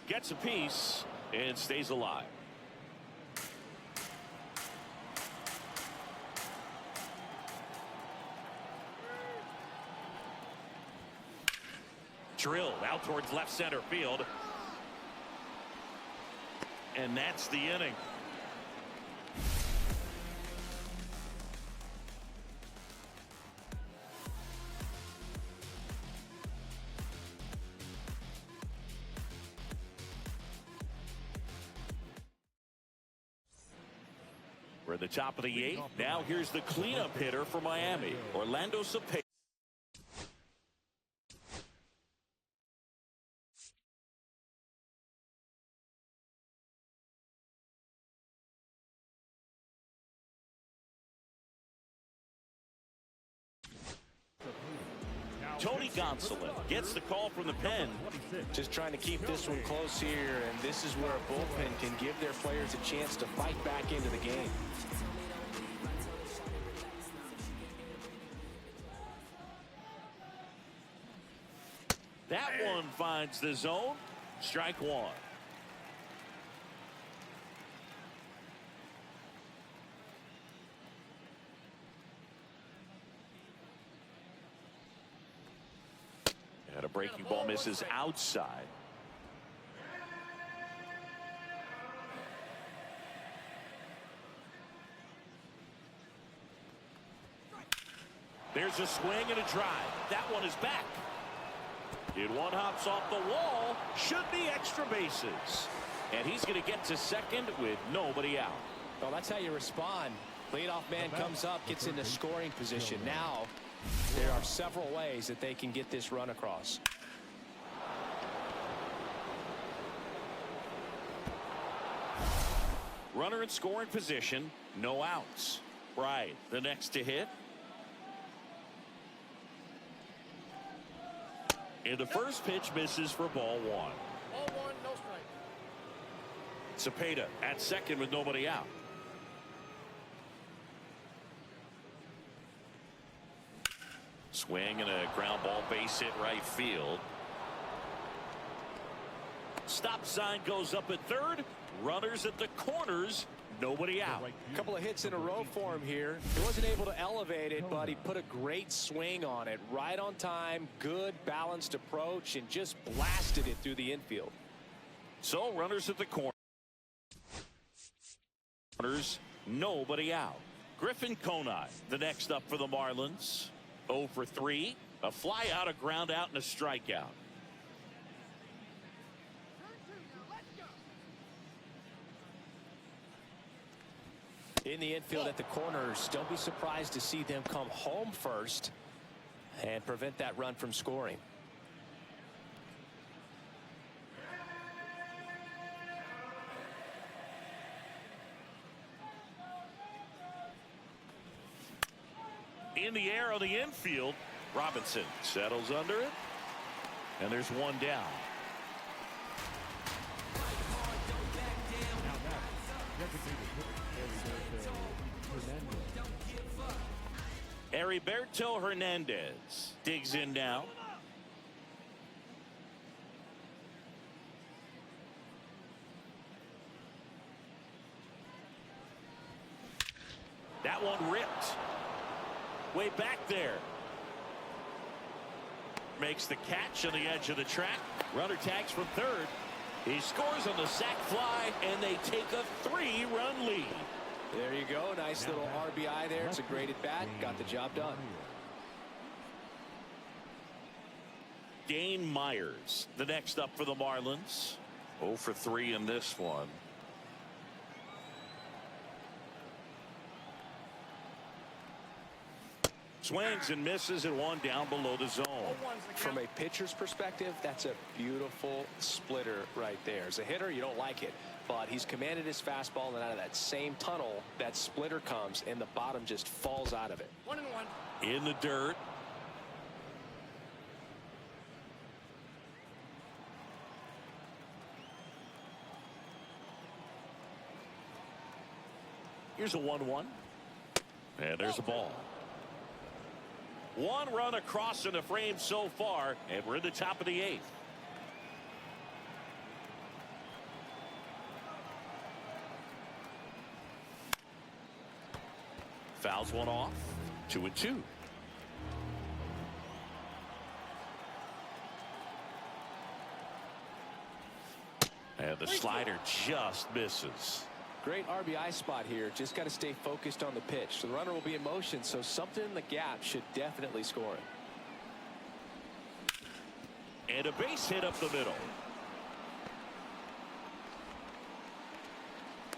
Gets a piece and stays alive. Drilled out towards left center field. And that's the inning. We're at the top of the 8th. Now here's the cleanup hitter for Miami, Orlando Cepeda. Tony Gonsolin gets the call from the pen. Just trying to keep this one close here, and this is where a bullpen can give their players a chance to fight back into the game. That one finds the zone. Strike 1. And a breaking ball misses outside. There's a swing and a drive. That one is back. And one hops off the wall. Should be extra bases. And he's going to get to second with nobody out. Well, that's how you respond. Leadoff man comes up, gets into scoring position. Now, there are several ways that they can get this run across. Runner in scoring position, no outs. Right, the next to hit. And the first pitch misses for ball one. Ball one, no strike. Cepeda at second with nobody out. Swing and a ground ball, base hit right field. Stop sign goes up at third. Runners at the corners. Nobody out. A couple of hits in a row for him here. He wasn't able to elevate it, but he put a great swing on it. Right on time, good balanced approach, and just blasted it through the infield. So runners at the corners. Nobody out. Griffin Conine, the next up for the Marlins. 0 for 3. A fly out, a ground out, and a strikeout. In the infield at the corners, don't be surprised to see them come home first and prevent that run from scoring. In the air on the infield, Robinson settles under it, and there's one down. Heriberto Hernandez digs in now. That one ripped. Way back there. Makes the catch on the edge of the track. Runner tags from third. He scores on the sac fly, and they take a 3-run lead. There you go. Nice little RBI there. It's a great at bat. Got the job done. Dane Myers, the next up for the Marlins. 0 for 3 in this one. Swings and misses and one down below the zone. From a pitcher's perspective, that's a beautiful splitter right there. As a hitter, you don't like it, but he's commanded his fastball, and out of that same tunnel, that splitter comes, and the bottom just falls out of it. 1-1. In the dirt. Here's a 1-1. And there's a ball. One run across in the frame so far, and we're in the top of the 8th. Fouls one off. 2-2. And the slider just misses. Great RBI spot here. Just got to stay focused on the pitch. The runner will be in motion, so something in the gap should definitely score it. And a base hit up the middle.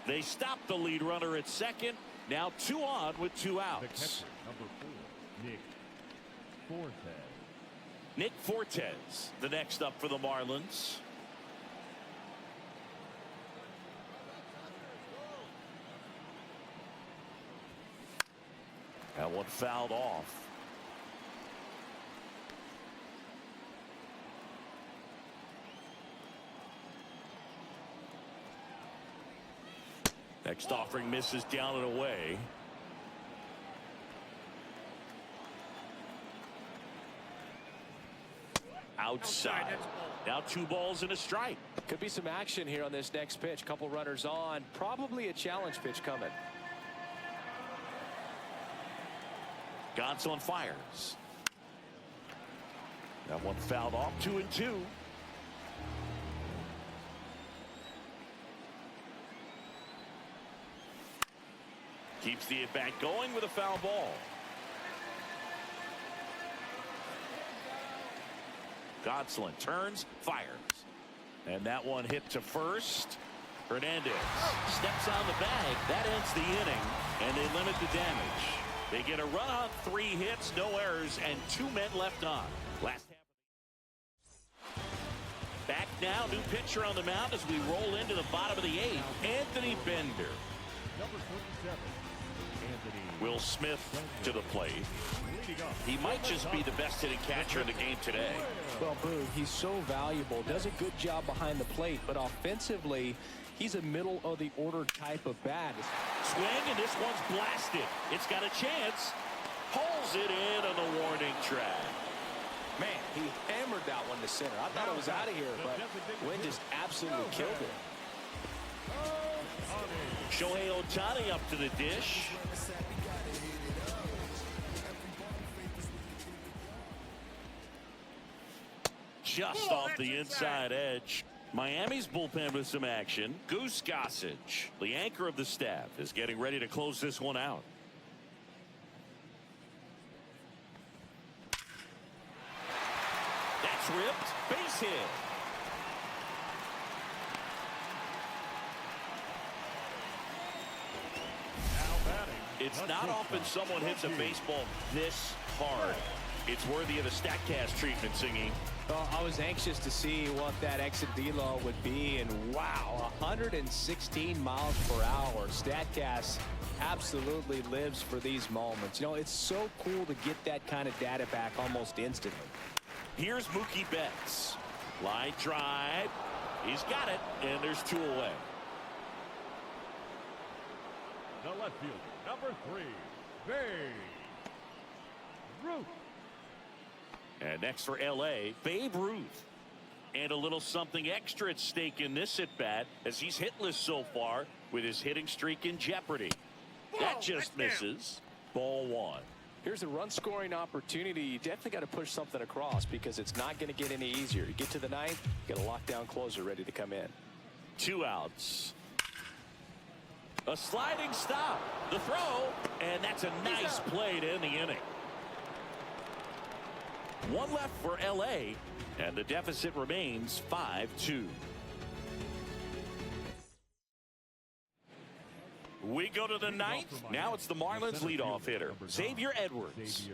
They stop the lead runner at second. Now 2 on with 2 outs. Number 4, Nick Fortes. Nick Fortes, the next up for the Marlins. That one fouled off. Next offering misses down and away. Outside. Now 2 balls and a strike. Could be some action here on this next pitch. Couple runners on. Probably a challenge pitch coming. Gonsolin fires. That one fouled off. 2-2. Keeps the at bat going with a foul ball. Gonsolin turns, fires. And that one hit to first. Hernandez steps on the bag. That ends the inning, and they limit the damage. They get a run on 3 hits, no errors, and 2 men left on. Last half. Back now, new pitcher on the mound as we roll into the bottom of the 8th. Anthony Bender. Number 27, Anthony. Will Smith to the plate. He might just be the best hitting catcher in the game today. Well, Boo, he's so valuable, does a good job behind the plate, but offensively, he's a middle of the order type of bat. Swing, and this one's blasted. It's got a chance. Pulls it in on the warning track. Man, he hammered that one to center. I thought it was out of here, but wind just absolutely killed it. Shohei Ohtani up to the dish. Just off the inside edge. Miami's bullpen with some action. Goose Gossage, the anchor of the staff, is getting ready to close this one out. That's ripped. Base hit. It's not often someone hits a baseball this hard. It's worthy of the StatCast treatment, Singing. Well, I was anxious to see what that exit velo would be, and wow, 116 miles per hour. StatCast absolutely lives for these moments. You know, it's so cool to get that kind of data back almost instantly. Here's Mookie Betts. Line drive. He's got it, and there's 2 away. The left fielder, number 3, Babe Ruth. And next for L.A., Babe Ruth. And a little something extra at stake in this at-bat as he's hitless so far with his hitting streak in jeopardy. That just misses. Ball 1. Here's a run-scoring opportunity. You definitely got to push something across because it's not going to get any easier. You get to the 9th, you got a lockdown closer ready to come in. 2 outs. A sliding stop. The throw, and that's a nice play to end the inning. 1 left for L.A., and the deficit remains 5-2. We go to the 9th. Now it's the Marlins leadoff hitter, Xavier Edwards.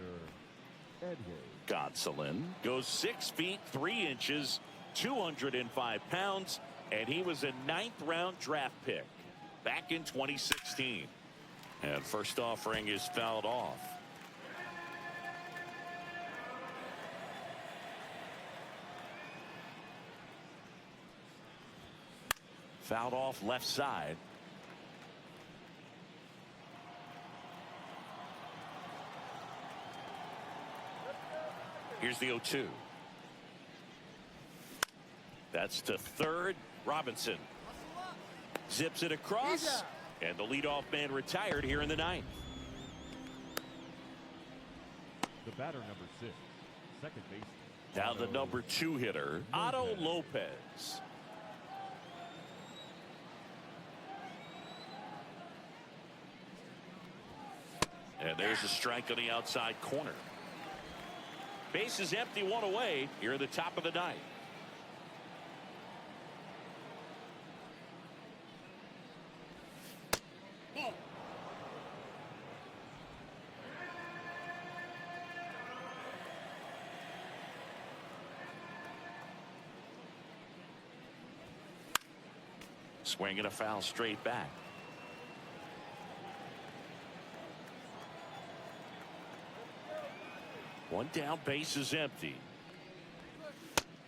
Gonsolin goes 6 feet 3 inches, 205 pounds, and he was a 9th-round draft pick back in 2016. And first offering is fouled off. Fouled off left side. Here's the 0-2. That's to third. Robinson zips it across, and the leadoff man retired here in the 9th. The batter, number 6, second baseman. Now the number 2 hitter, Otto Lopez. And there's a strike on the outside corner. Base is empty, 1 away here at the top of the 9th. Swinging a foul straight back. One down, base is empty.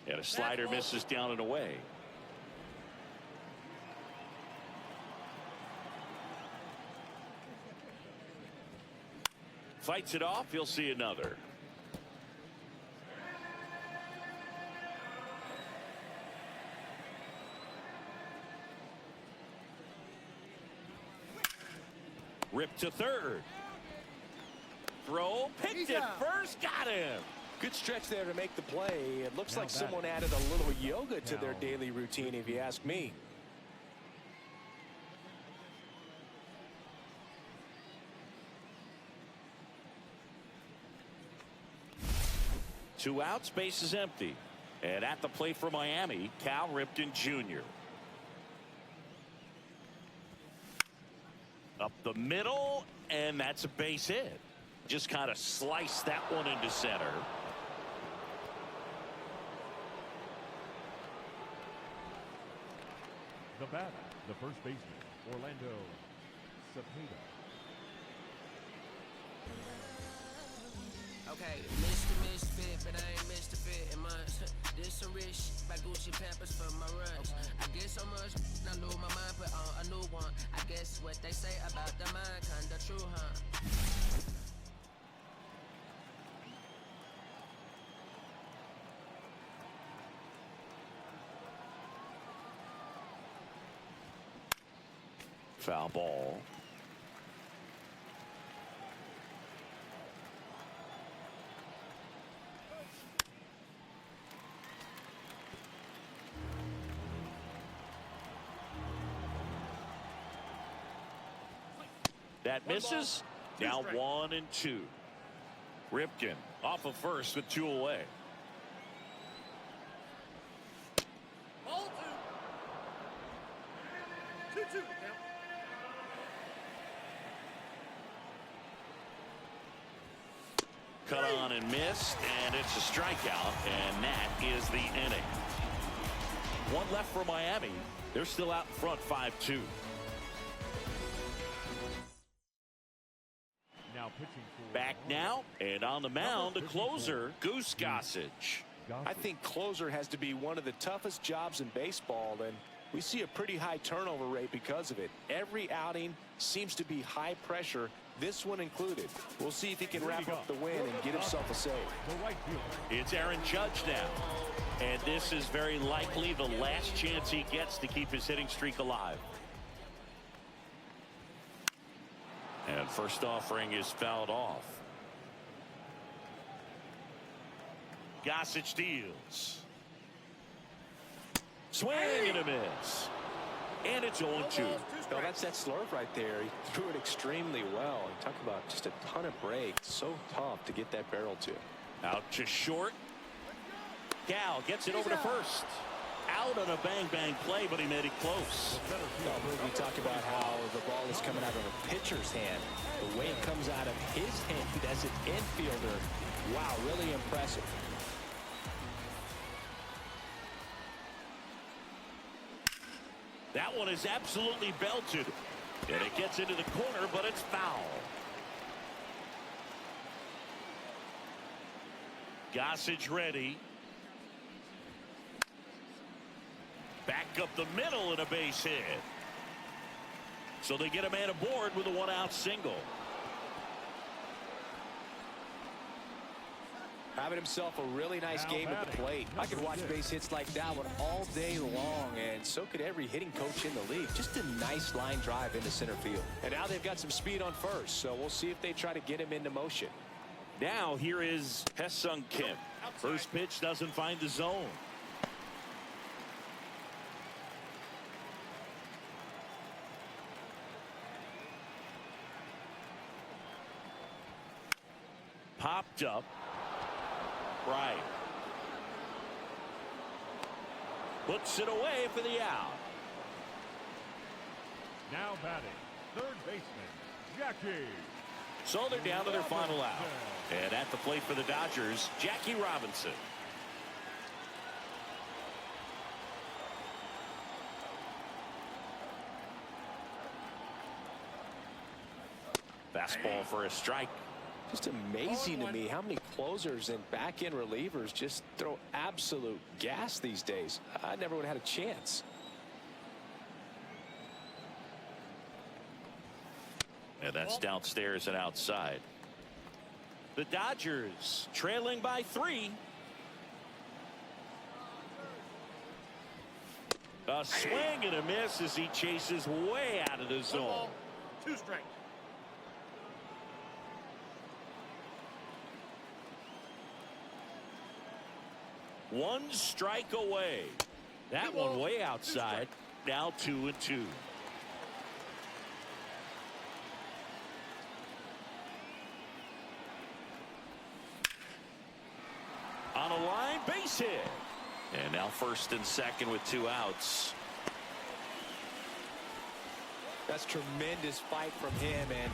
And a slider misses down and away. Fights it off, he'll see another. Ripped to third. Throw, picked it first, got him. Good stretch there to make the play. It looks like someone added a little yoga to their daily routine, if you ask me. Two outs, base is empty. And at the plate for Miami, Cal Ripken Jr. Up the middle, and that's a base hit. Just kind of sliced that one into center. The batter, the first baseman, Orlando Cepeda. Okay, Mr. Misfit, but I ain't Mr. Fit in much. This some rich shit by Gucci Pampers for my runs. I get so much, I lose my mind, put on a new one. I guess what they say about the mind, kinda true, huh? Foul ball. That misses. Now 1-2. Ripken off of first with 2 away. Ball 2. 2-2. Count. Cut on and missed, and it's a strikeout, and that is the inning. 1 left for Miami. They're still out in front, 5-2. Now pitching for Back now, and on the mound, the closer, Goose Gossage. I think closer has to be one of the toughest jobs in baseball, and we see a pretty high turnover rate because of it. Every outing seems to be high pressure, this one included. We'll see if he can wrap up the win and get himself a save. the right fielder. It's Aaron Judge now. And this is very likely the last chance he gets to keep his hitting streak alive. And first offering is fouled off. Gossage deals. Swing and a miss. And it's 0-2. No, that's that slurve right there. He threw it extremely well. And talk about just a ton of break. So tough to get that barrel to. Out to short. Gal gets it over to first. Out on a bang-bang play, but he made it close. We talk about how the ball is coming out of a pitcher's hand. The way it comes out of his hand as an infielder. Wow, really impressive. That one is absolutely belted. And it gets into the corner, but it's foul. Gossage ready. Back up the middle and a base hit. So they get a man aboard with a 1-out single. Having himself a really nice game at the plate. I could watch base hits like that one all day long, and so could every hitting coach in the league. Just a nice line drive into center field. And now they've got some speed on first, so we'll see if they try to get him into motion. Now here is Hesung Kim. First pitch doesn't find the zone. Popped up. Right. Puts it away for the out. Now batting, third baseman, Jackie. So they're down to their final out. And at the plate for the Dodgers, Jackie Robinson. Fastball for a strike. Just amazing to me how many closers and back-end relievers just throw absolute gas these days. I never would have had a chance. And that's downstairs and outside. The Dodgers trailing by 3. A swing and a miss as he chases way out of the zone. 2 strikes. One strike away. That one way outside. Now 2-2. On a line, base hit. And now first and second with 2 outs. That's tremendous fight from him, and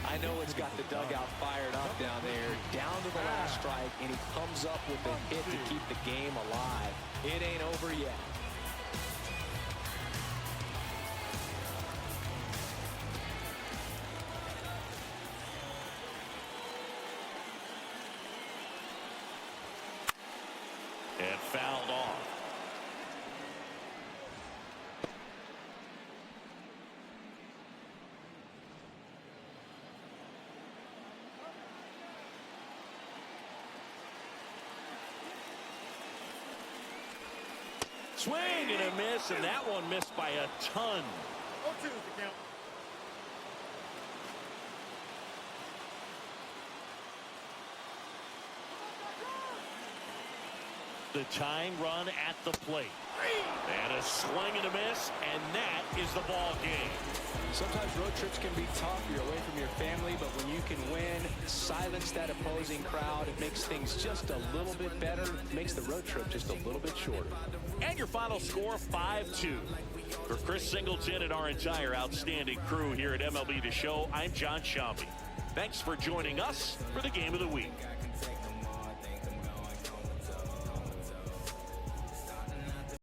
I know it's got the dugout fired up down there, down to the last strike, and he comes up with a hit to keep the game alive. It ain't over yet. And fouled off. Swing and a miss, and that one missed by a ton. 0-2 is the count. The tying run at the plate. And a swing and a miss, and that is the ball game. Sometimes road trips can be tough. You're away from your family, but when you can win, silence that opposing crowd, it makes things just a little bit better. It makes the road trip just a little bit shorter. And your final score, 5-2. For Chris Singleton and our entire outstanding crew here at MLB The Show, I'm John Shambi. Thanks for joining us for the Game of the Week.